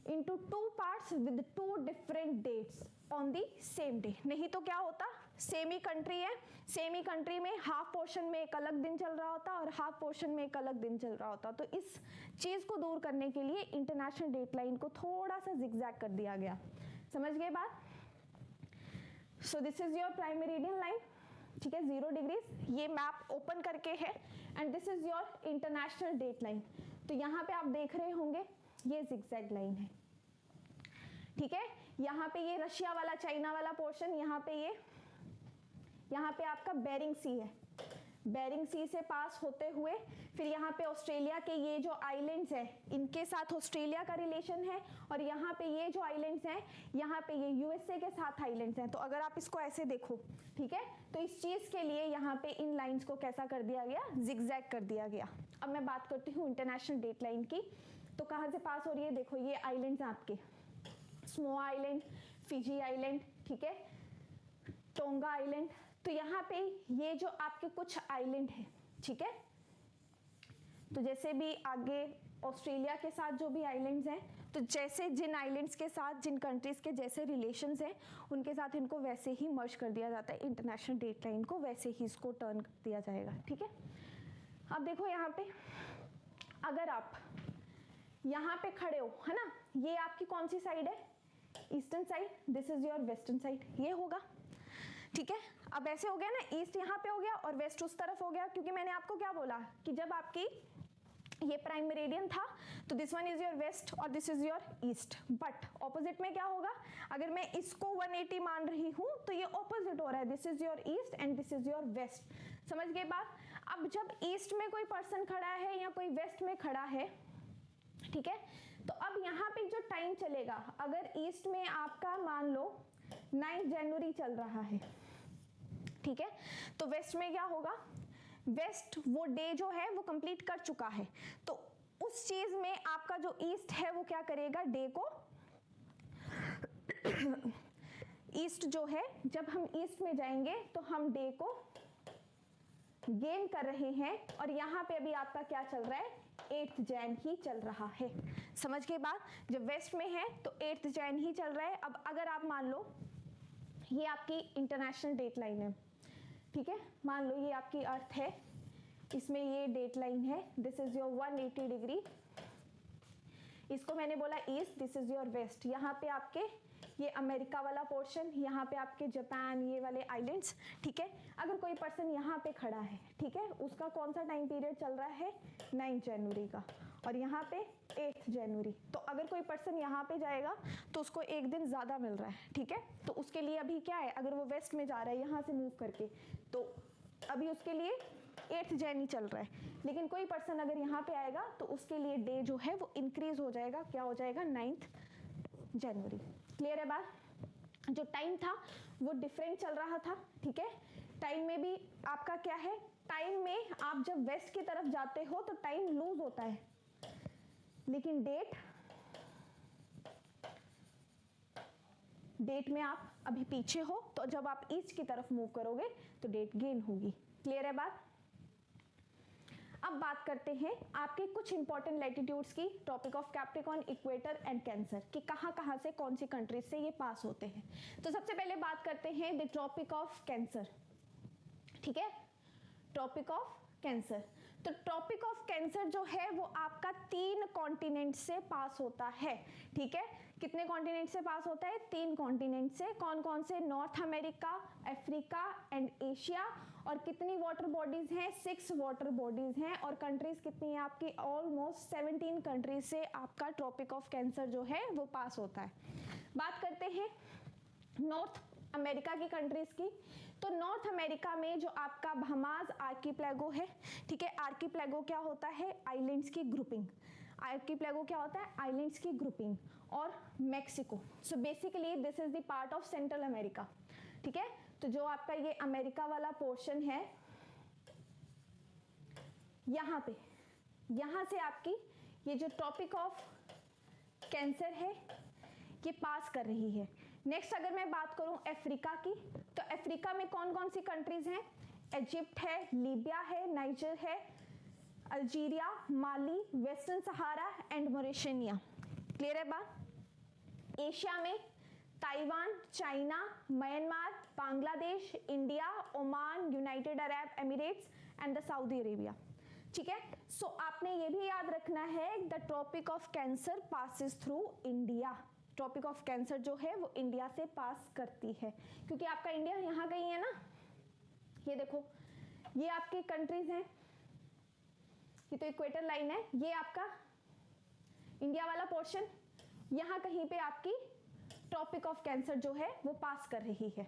into 2 parts with 2 different dates on the same day। नहीं तो क्या होता, सेम ही कंट्री है, सेम ही कंट्री में हाफ पोर्शन में एक अलग दिन चल रहा होता और हाफ पोर्शन में एक अलग दिन चल रहा होता। तो इस चीज को दूर करने के लिए इंटरनेशनल डेट लाइन को थोड़ा सा जिगजैग कर दिया गया। समझ गए बात? So this is your prime meridian line, ठीक है, 0 डिग्रीज। ये मैप ओपन करके है and this is your international date line. तो यहाँ पे आप देख रहे होंगे ये जिगजैग लाइन है, ठीक है। यहाँ पे ये रशिया वाला, चाइना वाला पोर्शन, यहाँ पे आपका बेरिंग सी है, बेरिंग सी से पास होते हुए फिर यहाँ पे ऑस्ट्रेलिया के ये जो आइलैंड्स हैं इनके साथ ऑस्ट्रेलिया का रिलेशन है, और यहाँ पे ये जो आइलैंड्स हैं यहाँ पे ये यूएसए के साथ आइलैंड्स हैं। तो अगर आप इसको ऐसे देखो, ठीक है, तो इस चीज के लिए यहाँ पे इन लाइंस को कैसा कर दिया गया? जिगजैग कर दिया गया। अब मैं बात करती हूँ इंटरनेशनल डेट लाइन की। तो कहाँ से पास हो रही है? देखो ये आइलैंड्स आपके, स्मोआ आइलैंड, फिजी आइलैंड, ठीक है, टोंगा आइलैंड। तो यहाँ पे ये जो आपके कुछ आइलैंड है, ठीक है, तो जैसे भी आगे ऑस्ट्रेलिया के साथ जो भी आइलैंड्स हैं, तो जैसे जिन आइलैंड्स के साथ जिन कंट्रीज़ के जैसे रिलेशंस हैं उनके साथ इनको वैसे ही मर्ज कर दिया जाता है, इंटरनेशनल डेट लाइन को वैसे ही इसको टर्न कर दिया जाएगा, ठीक है। अब देखो यहाँ पे अगर आप यहाँ पे खड़े हो, है ना, ये आपकी कौन सी साइड है, eastern side, this is your western side, ये होगा, ठीक है। अब ऐसे हो गया ना, ईस्ट यहाँ पे हो गया और वेस्ट उस तरफ हो गया, क्योंकि मैंने आपको क्या बोला कि जब आपकी ये प्राइम मेरिडियन था तो this one is your west और this is your east, but opposite में क्या होगा, अगर मैं इसको 180 मान रही हूँ तो ये ऑपोजिट हो रहा है, this is your east and this is your west, समझ गए बात। अब जब ईस्ट में कोई पर्सन खड़ा है या कोई वेस्ट में खड़ा है, ठीक है, तो अब यहाँ पे जो टाइम चलेगा, अगर ईस्ट में आपका मान लो 9 जनवरी चल रहा है, ठीक है, तो वेस्ट में क्या होगा, वेस्ट वो डे जो है वो कंप्लीट कर चुका है, तो उस चीज में आपका जो ईस्ट है वो क्या करेगा, डे को ईस्ट जो है, जब हम ईस्ट में जाएंगे तो हम डे को गेन कर रहे हैं, और यहाँ पे अभी आपका क्या चल रहा है, 8 जैन ही चल रहा है, समझ के बाद, जब वेस्ट में है तो 8 जैन ही चल रहा है। अब अगर आप मान लो ये आपकी इंटरनेशनल डेट लाइन है, ठीक है, मान लो ये आपकी अर्थ है, इसमें ये डेट लाइन है, दिस इज योर 180 डिग्री, इसको मैंने बोला east, this is your west, यहाँ पे आपके ये अमेरिका वाला पोर्शन, यहाँ पे आपके जापान, ये वाले आइलैंड्स, ठीक है। अगर कोई पर्सन यहाँ पे खड़ा है, ठीक है, उसका कौन सा टाइम पीरियड चल रहा है, 9 जनवरी का, और यहाँ पे 8 जनवरी, तो अगर कोई पर्सन यहाँ पे जाएगा तो उसको एक दिन ज़्यादा मिल रहा है, ठीक है, तो उसके लिए अभी क्या है, अगर वो वेस्ट में जा रहा है यहाँ से मूव करके, तो अभी उसके लिए 8 जैन ही चल रहा है, लेकिन कोई पर्सन अगर यहाँ पे आएगा तो उसके लिए डे जो है वो इंक्रीज हो जाएगा, क्या हो जाएगा, 9 जनवरी, क्लियर है बात। जो टाइम था वो डिफरेंट चल रहा था, ठीक है, टाइम में भी आपका क्या है, टाइम में आप जब वेस्ट की तरफ जाते हो तो टाइम लूज होता है, लेकिन डेट में आप अभी पीछे हो, तो जब आप ईस्ट की तरफ मूव करोगे तो डेट गेन होगी, क्लियर है बात। अब बात करते हैं आपके कुछ इंपॉर्टेंट लैटिट्यूड्स की, topic of Capricorn, equator and cancer, कि कहाँ से कौन सी कंट्रीज से ये पास होते हैं। तो सबसे पहले बात करते हैं द ट्रॉपिक ऑफ कैंसर, ठीक है, ट्रॉपिक ऑफ कैंसर। तो ट्रॉपिक ऑफ कैंसर जो है वो आपका 3 कॉन्टिनेंट से पास होता है, ठीक है, कितने कॉन्टिनेंट से पास होता है, 3 कॉन्टिनेंट से, कौन कौन से, north America, Africa and Asia, और कितनी वाटर बॉडीज हैं, 6 वाटर बॉडीज हैं, और कंट्रीज कितनी है आपकी, ऑलमोस्ट 17 कंट्रीज से आपका ट्रॉपिक ऑफ कैंसर जो है वो पास होता है। बात करते हैं नॉर्थ अमेरिका की कंट्रीज की, तो नॉर्थ अमेरिका में जो आपका बहामास आर्कीप्लेगो है, ठीक है, आर्कीप्लेगो क्या होता है, आइलैंड्स की ग्रुपिंग, आर्कीप्लेगो क्या होता है, आइलैंड्स की ग्रुपिंग, और Mexico, so basically this is the part of central America, ठीक है, तो जो आपका ये अमेरिका वाला पोर्शन है, यहाँ पे, यहाँ से आपकी ये जो टॉपिक ऑफ कैंसर है ये पास कर रही है। नेक्स्ट अगर मैं बात करूं अफ्रीका की, तो अफ्रीका में कौन कौन सी कंट्रीज हैं, इजिप्ट है, लीबिया है, नाइजर है, Algeria, Mali, Western Sahara and Mauritania, clear है बात। एशिया में Taiwan, China, Myanmar, Bangladesh, India, Oman, United Arab Emirates and the Saudi Arabia, ठीक है। सो आपने ये भी याद रखना है the Tropic of Cancer passes through India, Tropic of Cancer जो है वो इंडिया से पास करती है, क्योंकि आपका इंडिया यहाँ कहीं है ना, ये देखो ये आपकी कंट्रीज हैं, ये तो इक्वेटर लाइन है, ये आपका इंडिया वाला पोर्शन, यहाँ कहीं पे आपकी ट्रॉपिक ऑफ कैंसर जो है वो पास कर रही है,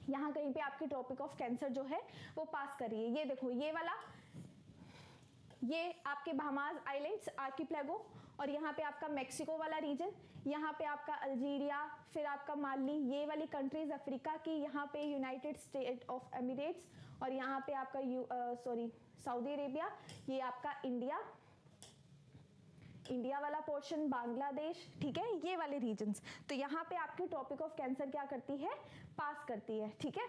यहाँ कहीं पे आपकी ट्रॉपिक ऑफ कैंसर जो है वो पास कर रही है। ये देखो ये वाला, ये आपके बहामास आइलैंड्स आर्कीप्लेगो, और यहाँ पे आपका मेक्सिको वाला रीजन, यहाँ पे आपका अल्जीरिया, फिर आपका माली, ये वाली कंट्रीज अफ्रीका की, यहाँ पे यूनाइटेड स्टेट ऑफ एमिरेट्स, और यहाँ पे आपका सऊदी अरेबिया, ये आपका इंडिया वाला पोर्शन, बांग्लादेश, ठीक है, ये वाले रीजन्स। तो यहाँ पे आपकी ट्रॉपिक ऑफ कैंसर क्या करती है, पास करती है, ठीक है।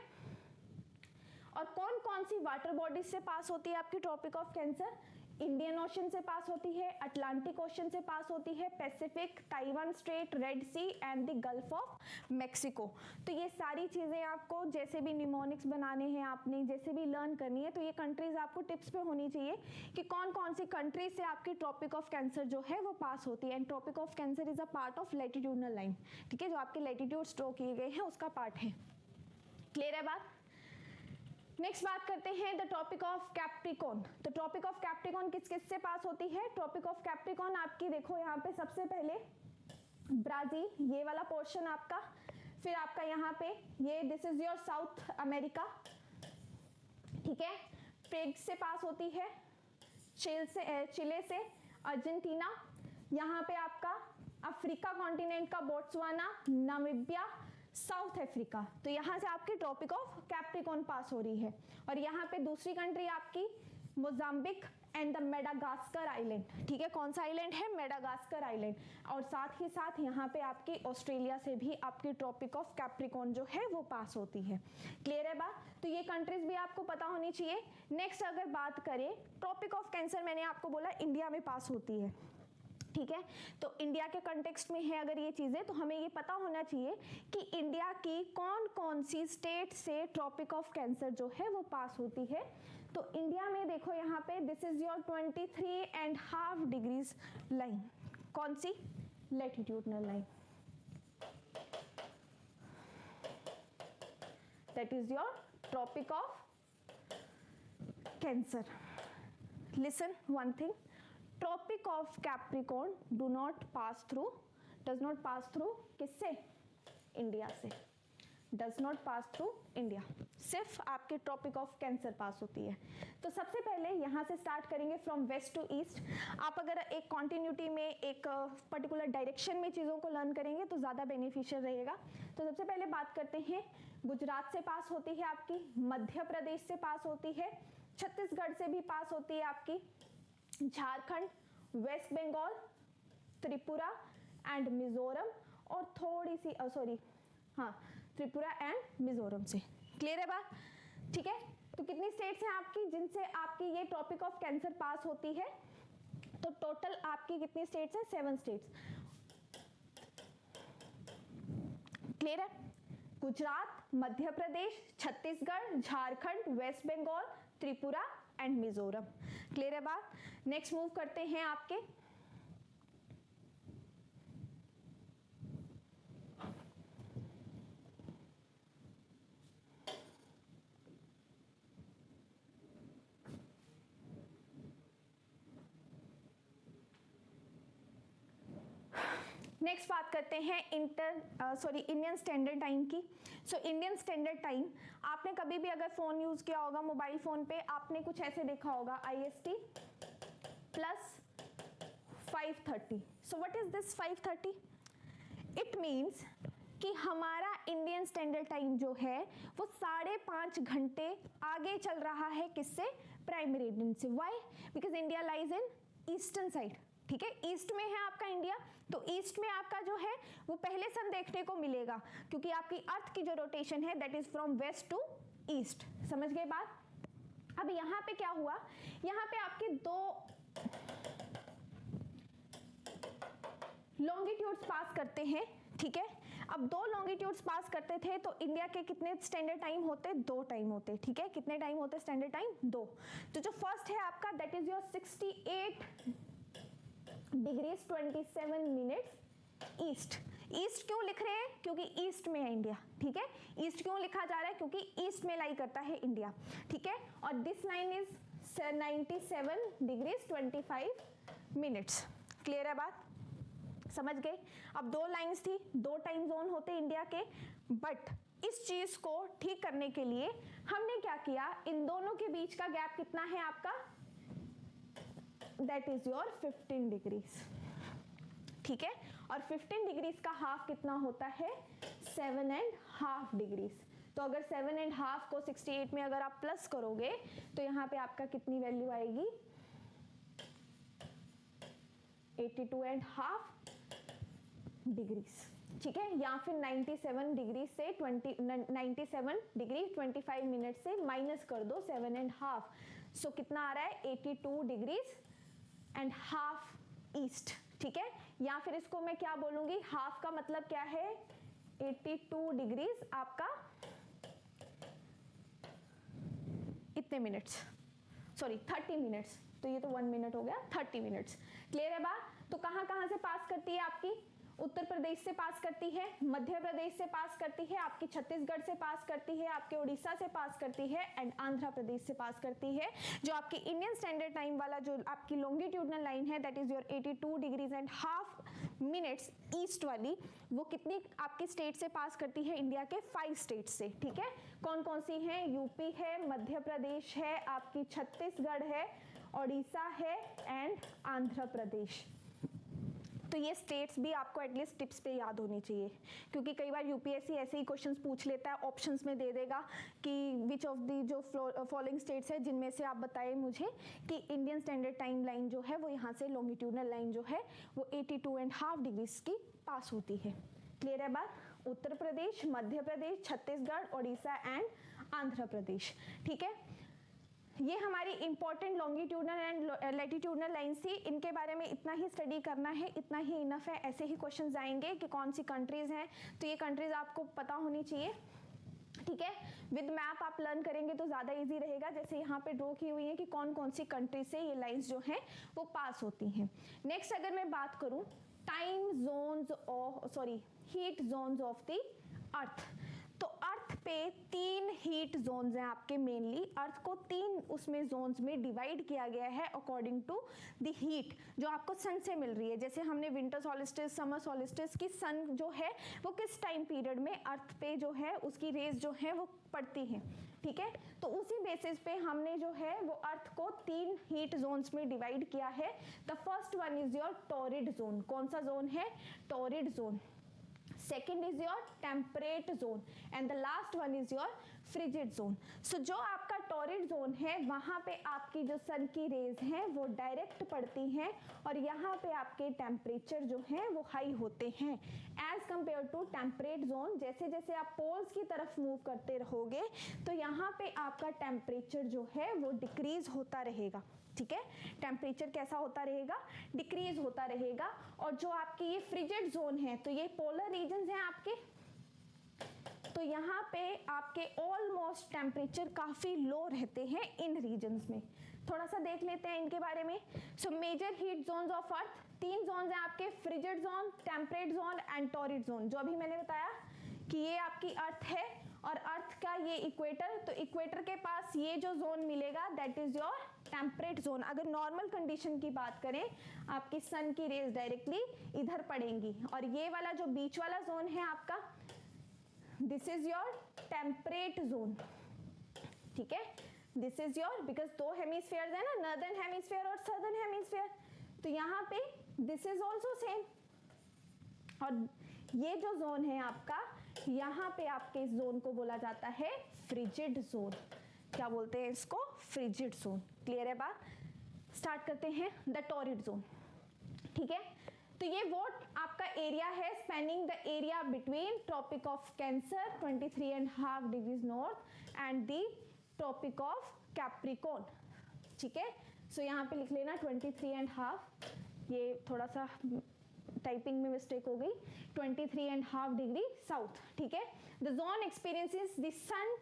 और कौन कौन सी वाटर बॉडीज से पास होती है आपकी Tropic of Cancer, Indian Ocean से पास होती है, अटलांटिक ओशन से पास होती है, Pacific, Taiwan strait, Red Sea and the Gulf of Mexico. तो ये सारी चीज़ें आपको जैसे भी निमोनिक्स बनाने हैं, आपने जैसे भी लर्न करनी है, तो ये कंट्रीज आपको टिप्स पे होनी चाहिए कि कौन कौन सी कंट्रीज से आपकी ट्रॉपिक ऑफ कैंसर जो है वो पास होती है। And Tropic of Cancer is a part of latitudinal line, ठीक है, जो आपके लैटिट्यूड स्ट्रो किए गए हैं उसका पार्ट है। क्लियर है बात? नेक्स्ट बात करते हैं द ट्रॉपिक ऑफ कैप्रिकॉर्न। तो ट्रॉपिक ऑफ कैप्रिकॉर्न किस किस से पास होती है? ट्रॉपिक ऑफ कैप्रिकॉर्न आपकी देखो यहाँ पे सबसे पहले ब्राजील, ये वाला पोर्शन आपका, फिर आपका यहाँ पे ये this is your south America, ठीक है, पेग से पास होती है, चिले से, अर्जेंटीना, यहाँ पे आपका अफ्रीका कॉन्टिनेंट का बोट्सवाना, नामीबिया, साउथ अफ्रीका। तो यहाँ से आपकी ट्रॉपिक ऑफ कैप्रिकॉर्न पास हो रही है। और यहाँ पे दूसरी कंट्री आपकी Mozambique and the Madagascar island, ठीक है, कौन सा आइलैंड है? Madagascar island. और साथ ही साथ यहाँ पे आपकी ऑस्ट्रेलिया से भी आपकी ट्रॉपिक ऑफ कैप्रिकॉर्न जो है वो पास होती है। क्लियर है बात? तो ये कंट्रीज भी आपको पता होनी चाहिए। नेक्स्ट अगर बात करें ट्रॉपिक ऑफ कैंसर, मैंने आपको बोला इंडिया में पास होती है, ठीक है, तो इंडिया के कंटेक्स्ट में है अगर ये चीज़ें, तो हमें ये पता होना चाहिए कि इंडिया की कौन कौन सी स्टेट से ट्रॉपिक ऑफ कैंसर जो है वो पास होती है। तो इंडिया में देखो यहाँ पे this is your 23.5 degrees line, कौन सी? Latitudinal line, that is your Tropic of Cancer. Listen one thing, Tropic of Capricorn does not pass through किससे? इंडिया से, does not pass through India, सिर्फ आपके ट्रॉपिक ऑफ कैंसर पास होती है। तो सबसे पहले यहाँ से स्टार्ट करेंगे फ्रॉम वेस्ट टू ईस्ट। आप अगर एक कॉन्टिन्यूटी में एक पर्टिकुलर डायरेक्शन में चीज़ों को लर्न करेंगे तो ज़्यादा बेनिफिशियल रहेगा। तो सबसे पहले बात करते हैं, गुजरात से पास होती है आपकी, मध्य प्रदेश से पास होती है, छत्तीसगढ़ से भी पास होती है आपकी, झारखंड, वेस्ट बंगाल, त्रिपुरा एंड मिजोरम, और थोड़ी सी त्रिपुरा एंड मिजोरम से। क्लियर है बात? ठीक है, तो कितनी स्टेट्स हैं आपकी जिनसे आपकी ये ट्रॉपिक ऑफ कैंसर पास होती है? तो टोटल आपकी कितनी स्टेट्स है? 7 स्टेट्स। क्लियर है? Gujarat, Madhya Pradesh, Chhattisgarh, Jharkhand, West Bengal, Tripura and Mizoram. Clear है बात? नेक्स्ट मूव करते हैं आपके नेक्स्ट बात करते हैं इंडियन स्टैंडर्ड टाइम की। सो इंडियन स्टैंडर्ड टाइम, आपने कभी भी अगर फ़ोन यूज़ किया होगा, मोबाइल फ़ोन पे आपने कुछ ऐसे देखा होगा, IST plus 5:30। So what is this 5:30? It means कि हमारा इंडियन स्टैंडर्ड टाइम जो है वो 5.5 घंटे आगे चल रहा है किससे? प्राइम मेरिडियन से। Why? Because India lies in eastern side, ठीक है, ईस्ट में है आपका इंडिया, तो ईस्ट में आपका जो है वो पहले सन देखने को मिलेगा, क्योंकि आपकी अर्थ की जो रोटेशन है that is from west to east. समझ गए बात? अब यहाँ पे क्या हुआ, यहाँ पे आपके 2 लॉन्गिट्यूड्स पास करते हैं, ठीक है। अब 2 लॉन्गिट्यूड्स पास करते थे तो इंडिया के कितने स्टैंडर्ड टाइम होते? 2 टाइम होते, ठीक है। कितने टाइम होते स्टैंडर्ड टाइम? 2। तो जो फर्स्ट है आपका that is your 68 degrees 27 minutes east. East क्यों लिख रहे हैं? क्योंकि ईस्ट में है इंडिया, ठीक है। ईस्ट क्यों लिखा जा रहा है? क्योंकि ईस्ट में लाई करता है इंडिया, ठीक है। और this line is 97 degrees 25 minutes. Clear है बात? समझ गए? अब 2 लाइंस थी, 2 टाइम जोन होते इंडिया के, बट इस चीज को ठीक करने के लिए हमने क्या किया, इन दोनों के बीच का गैप कितना है आपका? दैट इज योर 15 डिग्रीज, ठीक है। और 15 डिग्रीज का हाफ कितना होता है? 7.5 डिग्रीज। तो अगर 7.5 को 68 में अगर आप प्लस करोगे तो यहाँ पे आपका कितनी वैल्यू आएगी? 82.5 डिग्रीज, ठीक है। या फिर 97 डिग्री से 97 डिग्री 25 मिनट से माइनस कर दो 7.5, सो कितना आ रहा है 82 डिग्रीज एंड हाफ ईस्ट, ठीक है। या फिर इसको मैं क्या बोलूंगी, हाफ का मतलब क्या है 82 डिग्रीज आपका इतने मिनट्स, सॉरी 30 मिनट्स, तो ये तो 1 मिनट हो गया, 30 मिनट्स। क्लियर है बात। तो कहां कहां से पास करती है आपकी, उत्तर प्रदेश से पास करती है, मध्य प्रदेश से पास करती है, आपकी छत्तीसगढ़ से पास करती है, आपके उड़ीसा से पास करती है एंड आंध्र प्रदेश से पास करती है। जो आपकी इंडियन स्टैंडर्ड टाइम वाला जो आपकी लॉन्गिट्यूडनल लाइन है that is your 82 degrees and half minutes east वाली, वो कितनी आपकी स्टेट से पास करती है, इंडिया के 5 स्टेट से, ठीक है। कौन कौन सी हैं, यूपी है, मध्य प्रदेश है, आपकी छत्तीसगढ़ है, उड़ीसा है एंड आंध्र प्रदेश। तो ये स्टेट्स भी आपको एटलीस्ट टिप्स पे याद होनी चाहिए, क्योंकि कई बार यूपीएससी ऐसे ही क्वेश्चंस पूछ लेता है, ऑप्शंस में दे देगा कि विच ऑफ दी जो फॉलोइंग स्टेट्स है जिनमें से आप बताएं मुझे कि इंडियन स्टैंडर्ड टाइम लाइन जो है वो यहाँ से लॉन्गिट्यूडनल लाइन जो है वो 82.5 डिग्रीज की पास होती है। क्लियर है बात। उत्तर प्रदेश, मध्य प्रदेश, छत्तीसगढ़, उड़ीसा एंड आंध्र प्रदेश, ठीक है। ये हमारी important longitudinal and latitudinal line थी, इनके बारे में इतना ही स्टडी करना है, इतना ही इनफ है। ऐसे ही क्वेश्चंस आएंगे कि कौन सी कंट्रीज हैं, तो ये कंट्रीज आपको पता होनी चाहिए, ठीक है। विद मैप आप लर्न करेंगे तो ज़्यादा इजी रहेगा। जैसे यहाँ पे ड्रॉ की हुई है कि कौन कौन सी कंट्री से ये लाइंस जो हैं वो पास होती हैं। नेक्स्ट अगर मैं बात करूँ time zones of, sorry heat zones of the earth, तो अर्थ पे 3 हीट जोन्स हैं आपके। मेनली अर्थ को 3 उसमें जोन्स में डिवाइड किया गया है अकॉर्डिंग टू द हीट जो आपको सन से मिल रही है। जैसे हमने विंटर सॉलिस्टिस, समर सॉलिस्टिस की सन जो है वो किस टाइम पीरियड में अर्थ पे जो है उसकी रेज जो है वो पड़ती है, ठीक है। तो उसी बेसिस पे हमने जो है वो अर्थ को 3 हीट जोन्स में डिवाइड किया है। The first one is your torrid zone. कौन सा जोन है, torrid zone. Second is your temperate zone and the last one is your frigid zone. So जो आपका टॉरिड जोन है वहां पे आपकी जो सन की रेज हैं वो डायरेक्ट पड़ती हैं और यहाँ पे आपके टेम्परेचर जो हैं वो हाई होते हैं as compare to temperate zone. जैसे जैसे आप पोल्स की तरफ मूव करते रहोगे तो यहाँ पे आपका टेम्परेचर जो है वो डिक्रीज होता रहेगा, ठीक है। टेम्परेचर कैसा होता रहेगा, डिक्रीज होता रहेगा। और जो आपकी ये फ्रिजिड जोन है, तो ये पोलर रीजन्स हैं आपके, तो यहाँ पे आपके ऑलमोस्ट टेम्परेचर काफी लो रहते हैं इन रीजन्स में। थोड़ा सा देख लेते हैं इनके बारे में। So major heat zones of earth, 3 zones हैं आपके, frigid zone, temperate zone and torrid zone. जो अभी मैंने बताया कि ये आपकी अर्थ है और अर्थ का ये इक्वेटर, तो इक्वेटर के पास ये जो जोन मिलेगा that is your temperate zone. अगर नॉर्मल कंडीशन की बात करें आपकी सन की रेज डायरेक्टली इधर पड़ेंगी और ये वाला जो बीच वाला जोन है आपका this is your temperate zone, ठीक है। This is your, because 2 hemispheres है ना, नॉर्दर्न हेमिस्फीयर और सदर्न हेमिस्फीयर, तो यहाँ पे दिस इज ऑल्सो सेम। और ये जो जोन है आपका, यहाँ पे आपके इस जोन को बोला जाता है फ्रिजिड जोन। क्या बोलते हैं इसको, फ्रिजिड जोन। क्लियर है बात। स्टार्ट करते हैं द टॉरिड जोन, ठीक है। तो ये वो आपका एरिया है spanning the area between Tropic of Cancer 23.5 degrees north and the Tropic of Capricorn, ठीक है। सो यहाँ पे लिख लेना 23.5, ये थोड़ा सा टाइपिंग में मिस्टेक हो गई, 23.5 डिग्री साउथ, ठीक है। The zone experiences the sun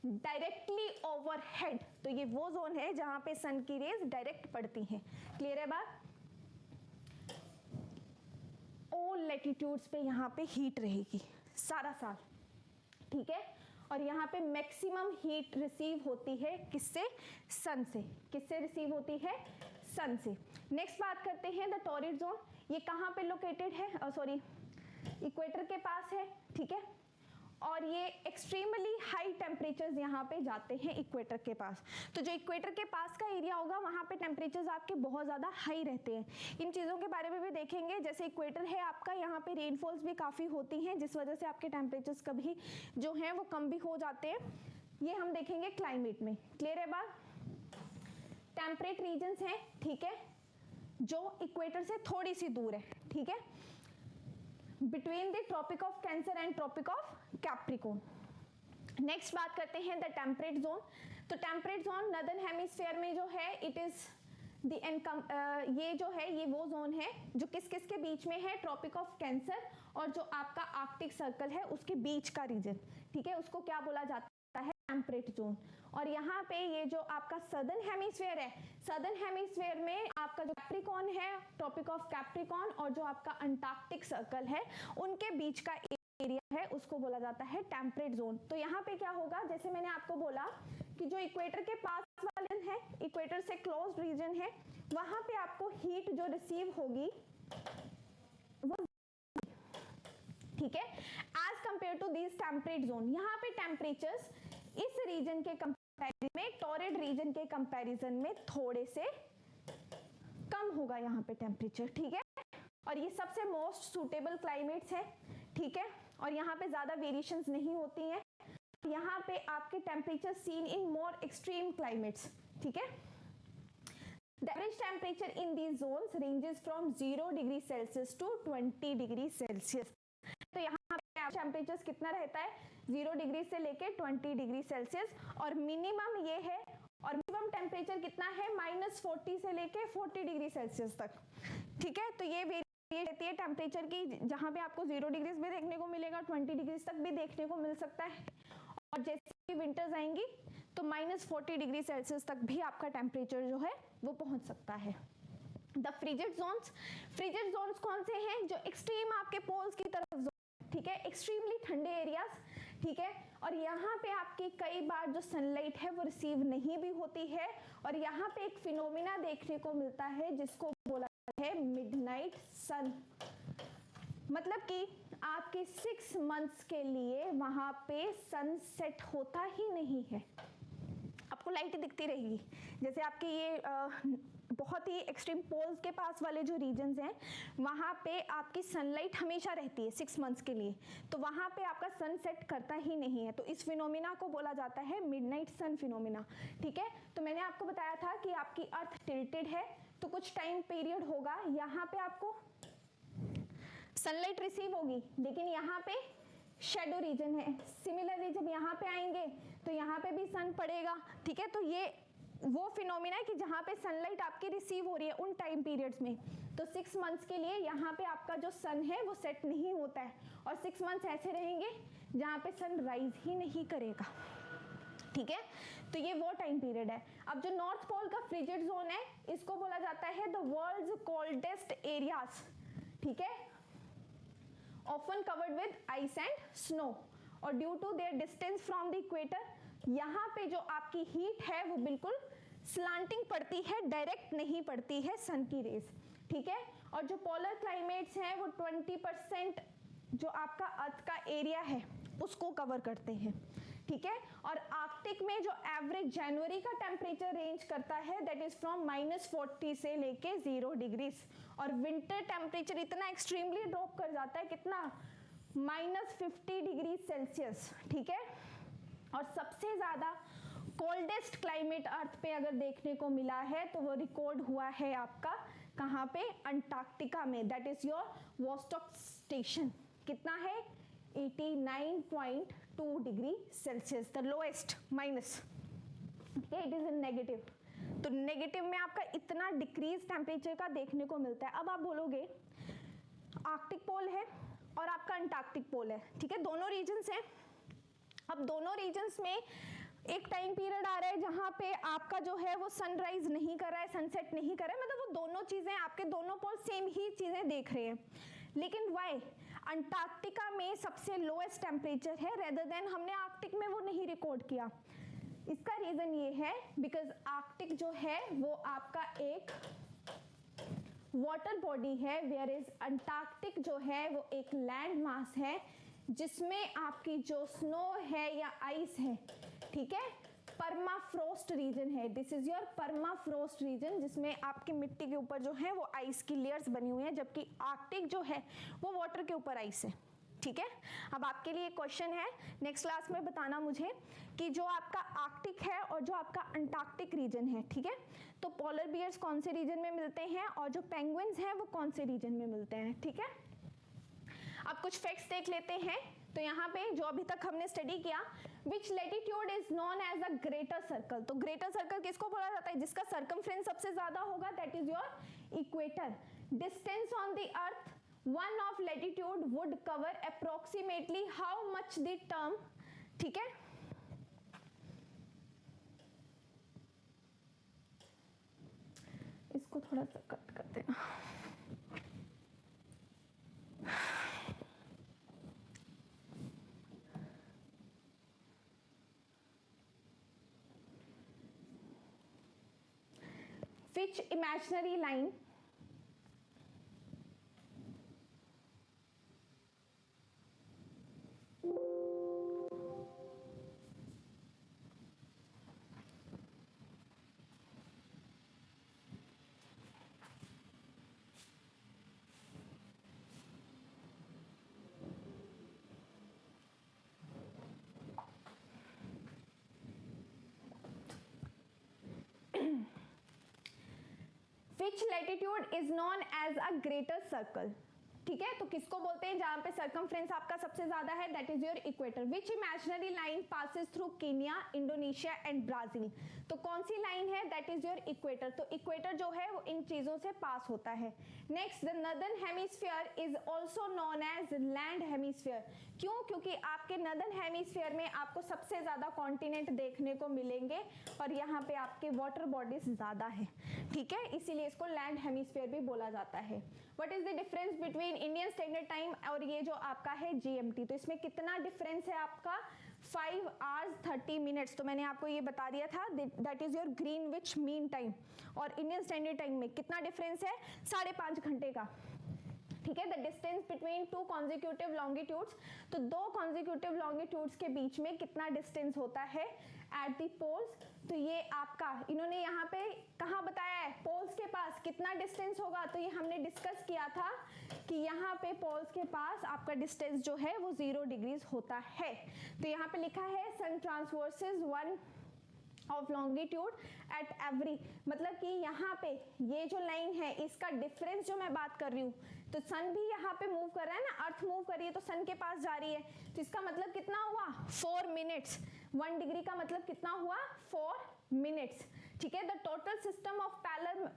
directly overhead, तो ये वो जोन है जहां पे सन की रेज डायरेक्ट पड़ती हैं। क्लियर है बात। ऑल लैटिट्यूड्स पे यहाँ पे हीट रहेगी सारा साल, ठीक है। और यहाँ पे मैक्सिमम हीट रिसीव होती है किससे, सन से। किससे रिसीव होती है, सन से। नेक्स्ट बात करते हैं द टॉरिड जोन। ये कहाँ पे लोकेटेड है, सॉरी इक्वेटर के पास है, ठीक है। और ये एक्सट्रीमली हाई टेम्परेचर्स यहाँ पे जाते हैं इक्वेटर के पास। तो जो इक्वेटर के पास का एरिया होगा वहाँ पे टेम्परेचर्स आपके बहुत ज़्यादा हाई रहते हैं। इन चीज़ों के बारे में भी देखेंगे। जैसे इक्वेटर है आपका, यहाँ पे रेनफॉल्स भी काफ़ी होती हैं जिस वजह से आपके टेम्परेचर्स कभी जो हैं वो कम भी हो जाते हैं। ये हम देखेंगे क्लाइमेट में। क्लियर है बात। टेम्परेट रीजन्स हैं, ठीक है, जो इक्वेटर से थोड़ी सी दूर है, ठीक है, between the Tropic of Cancer and Tropic of Capricorn. Next बात करते हैं द टेम्परेट जोन। तो टेम्परेट जोन नॉर्दर्न हेमिस्फीयर में जो है इट इज ये जो है ये वो जोन है जो किस किस के बीच में है, ट्रॉपिक ऑफ कैंसर और जो आपका आर्कटिक सर्कल है उसके बीच का रीजन, ठीक है, उसको क्या बोला जाता है, टेम्परेट जोन। और यहाँ पे ये जो आपका सदर्न हेमिस्फीयर है, सदर्न हेमिस्फीयर में आपका जो कैप्रिकॉन है, ट्रॉपिक ऑफ कैप्रिकॉन और जो आपका अंटार्कटिक सर्कल है उनके बीच का एरिया है उसको बोला जाता है टेम्परेट जोन। तो यहाँ पे क्या होगा, जैसे मैंने आपको बोला कि जो इक्वेटर के पास वाले है, इक्वेटर से क्लोज रीजन है, वहां पे आपको हीट जो रिसीव होगी वो, ठीक है, as compare to this temperate zone. यहाँ पे टेम्परेचर्स इस रीजन के कंपैरिजन में, टॉरेड रीजन के कंपैरिजन में थोड़े से कम होगा यहाँ पे टेम्परेचर, ठीक है, और ये सबसे मोस्ट सुटेबल क्लाइमेट्स है, ठीक है, और यहाँ पे ज्यादा वेरिएशंस नहीं होती हैं। यहाँ पे आपके temperature seen in more extreme climates, ठीक है। The average temperature in these zones ranges from 0 degree Celsius to 20 degree Celsius. तो यहाँ पे टेम्परेचर कितना रहता है, 0 डिग्री से लेके 20 डिग्री सेल्सियस, और मिनिमम ये है, और मिनिमम टेम्परेचर कितना है, -40 से लेके 40 डिग्री सेल्सियस तक, ठीक है। तो ये रहती है टेम्परेचर की, जहाँ पे आपको 0 डिग्री भी देखने को मिलेगा, 20 डिग्री तक भी देखने को मिल सकता है, और जैसे विंटर्स आएंगी तो -40 डिग्री सेल्सियस तक भी आपका टेम्परेचर जो है वो पहुंच सकता है। द फ्रिजिड जोन्स कौन से हैं, जो एक्सट्रीम आपके पोल्स की तरफ, ठीक है, एक्सट्रीमली ठंडे एरियाज, ठीक है, और यहाँ पे आपकी कई बार जो सनलाइट है वो रिसीव नहीं भी होती है, और यहाँ पे एक फिनोमिना देखने को मिलता है जिसको बोला है मिडनाइट सन। मतलब कि आपके 6 मंथ्स के लिए वहां पे सनसेट होता ही नहीं है, आपको लाइट दिखती रहेगी। जैसे आपके ये बहुत ही एक्सट्रीम पोल्स के पास वाले जो रीजन्स हैं वहां पे आपकी सनलाइट हमेशा रहती है 6 मंथ्स के लिए, तो वहां पे आपका सनसेट करता ही नहीं है। तो इस फिनोमिना को बोला जाता है मिडनाइट सन फिनोमिना, ठीक है। तो मैंने आपको बताया था कि आपकी अर्थ टिल्टेड है, तो कुछ टाइम पीरियड होगा यहाँ पे आपको सनलाइट रिसीव होगी, लेकिन यहाँ पे शेडो रीजन है। सिमिलरली जब यहाँ पे आएंगे तो यहाँ पे भी सन पड़ेगा, ठीक है। तो ये वो फिनोमिना है कि जहाँ पे सनलाइट आपकी रिसीव हो रही है उन टाइम पीरियड्स में, तो 6 मंथ्स के लिए यहाँ पे आपका जो सन है वो सेट नहीं होता है, और 6 मंथ्स ऐसे रहेंगे जहाँ पे सन राइज ही नहीं करेगा, ठीक है। तो ये वो टाइम पीरियड है। अब जो नॉर्थ पोल का फ्रिजिड जोन है इसको बोला जाता है द वर्ल्ड्स कोल्डेस्ट एरियाज, ठीक है, often covered with ice and snow, और due to their distance from the equator, यहाँ पे जो आपकी हीट है वो बिल्कुल स्लांटिंग पड़ती है, डायरेक्ट नहीं पड़ती है सन की रेज, ठीक है। और जो पोलर क्लाइमेट्स हैं वो 20% जो आपका अर्थ का एरिया है उसको कवर करते हैं, ठीक है। और आर्कटिक में जो एवरेज जनवरी का टेम्परेचर रेंज करता है दैट इज फ्रॉम -40 से लेके 0 डिग्रीज, और विंटर टेम्परेचर इतना एक्सट्रीमली ड्रॉप कर जाता है, कितना, -50 डिग्री सेल्सियस, ठीक है। और सबसे ज्यादा कोल्डेस्ट क्लाइमेट अर्थ पे अगर देखने को मिला है तो वो रिकॉर्ड हुआ है आपका कहाँ पे, अंटार्कटिका में, that is your Vostok station. कितना है, 89.2 degree Celsius, the lowest minus, it is in negative. तो नेगेटिव में आपका इतना डिक्रीज टेम्परेचर का देखने को मिलता है। अब आप बोलोगे आर्कटिक पोल है और आपका अंटार्कटिक पोल है, ठीक है, दोनों रीजन्स हैं। अब दोनों रीजन्स में एक टाइम पीरियड आ रहा है जहां पे आपका जो है वो सनराइज नहीं कर रहा है, सनसेट नहीं कर रहा है, मतलब वो दोनों चीजें, आपके दोनों पोल सेम ही चीजें देख रहे हैं। लेकिन वाई अंटार्कटिका में सबसे लोएस्ट टेम्परेचर है रेदर देन हमने आर्कटिक में वो नहीं रिकॉर्ड किया। इसका रीजन ये है बिकॉज आर्कटिक जो है वो आपका एक वाटर बॉडी है, वेयर इज अंटार्कटिक जो है वो एक लैंड मास है जिसमें आपकी जो स्नो है या आइस है, ठीक है, परमाफ्रोस्ट रीजन है। This is your permafrost region, जिसमें आपकी मिट्टी के ऊपर जो है वो आइस की लेयर्स बनी हुई हैं, जबकि आर्कटिक जो है वो वाटर के ऊपर आइस है, ठीक है। अब आपके लिए क्वेश्चन है नेक्स्ट क्लास में बताना मुझे कि जो आपका आर्कटिक है और जो आपका अंटार्कटिक रीजन है, ठीक है, तो पोलर बियर्स कौन से रीजन में मिलते हैं और जो पेंगुइन्स हैं वो कौन से रीजन में मिलते हैं, ठीक है। अब कुछ फैक्ट्स देख लेते हैं तो यहाँ पे जो अभी तक हमने स्टडी किया, which latitude is known as a greater circle, तो ग्रेटर सर्कल किसको बोला जाता है, जिसका सर्कमफ्रेंस सबसे ज्यादा होगा, that is your equator. Distance on the earth one of latitude would cover approximately how much the term, ठीक है। इसको थोड़ा सा कट कर देना। Which imaginary line which latitude is known as a greater circle, ठीक है। तो किसको बोलते हैं जहां पे सर्कमफ्रेंस आपका सबसे ज्यादा है, that is your equator. Which imaginary line passes through Kenya, Indonesia and Brazil, तो कौन सी लाइन है, दैट इज योर इक्वेटर। तो इक्वेटर जो है वो इन चीजों से पास होता है। Next, the northern hemisphere is also known as land hemisphere, क्यों, क्योंकि आपके नॉर्दर्न हेमिस्फीयर में आपको सबसे ज्यादा कॉन्टिनेंट देखने को मिलेंगे और यहाँ पे आपके वाटर बॉडीज ज्यादा है, ठीक है, इसीलिए इसको लैंड हेमिस्फीयर भी बोला जाता है। What is the difference between Indian standard time और ये जो आपका है जीएमटी, तो इसमें कितना डिफरेंस है आपका, 5 hours 30 minutes, तो मैंने आपको ये बता दिया था, that is your Greenwich mean time. और इंडियन स्टैंडर्ड टाइम में कितना डिफरेंस है, 5.5 घंटे का, ठीक है। The distance between two consecutive longitudes, तो दो कॉन्जिक्यूटिव लॉन्गिट्यूड्स के बीच में कितना डिस्टेंस होता है एट द पोल्स, तो ये आपका इन्होंने यहाँ पे कहाँ बताया है, पोल्स के पास कितना डिस्टेंस होगा, तो ये हमने डिस्कस किया था कि यहाँ पे पोल्स के पास आपका डिस्टेंस जो है वो 0 डिग्रीज होता है। तो यहाँ पे लिखा है सन transverses 1 of longitude at every, मतलब कि यहाँ पे ये जो लाइन है इसका डिफरेंस जो मैं बात कर रही हूँ, तो सन भी यहाँ पे मूव कर रहा है ना, अर्थ मूव कर रही है तो सन के पास जा रही है, तो इसका मतलब कितना हुआ, 4 मिनट्स। 1 डिग्री का मतलब कितना हुआ, 4 मिनट्स, ठीक है। The total system of parallel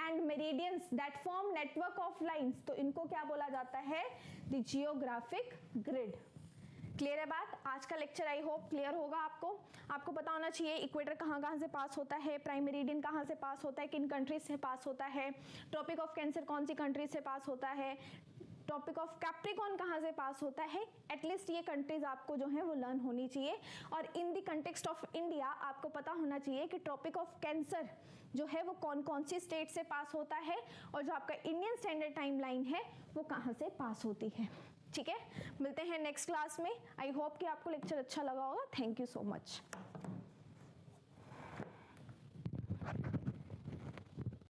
and meridians that form network of lines, तो इनको क्या बोला जाता है, द जियोग्राफिक ग्रिड। क्लियर है बात, आज का लेक्चर आई होप क्लियर होगा आपको। आपको पता होना चाहिए इक्वेटर कहाँ से पास होता है, प्राइम मेरिडियन कहाँ से पास होता है, किन कंट्रीज से पास होता है, ट्रॉपिक ऑफ कैंसर कौन सी कंट्रीज से पास होता है, टॉपिक ऑफ कैप्रिकॉर्न कहाँ से पास होता है, एटलीस्ट ये कंट्रीज आपको जो है वो लर्न होनी चाहिए। और in the context of India आपको पता होना चाहिए कि ट्रॉपिक ऑफ कैंसर जो है वो कौन कौन सी स्टेट से पास होता है और जो आपका इंडियन स्टैंडर्ड टाइम लाइन है वो कहाँ से पास होती है, ठीक है। मिलते हैं नेक्स्ट क्लास में। आई होप कि आपको लेक्चर अच्छा लगा होगा। Thank you so much.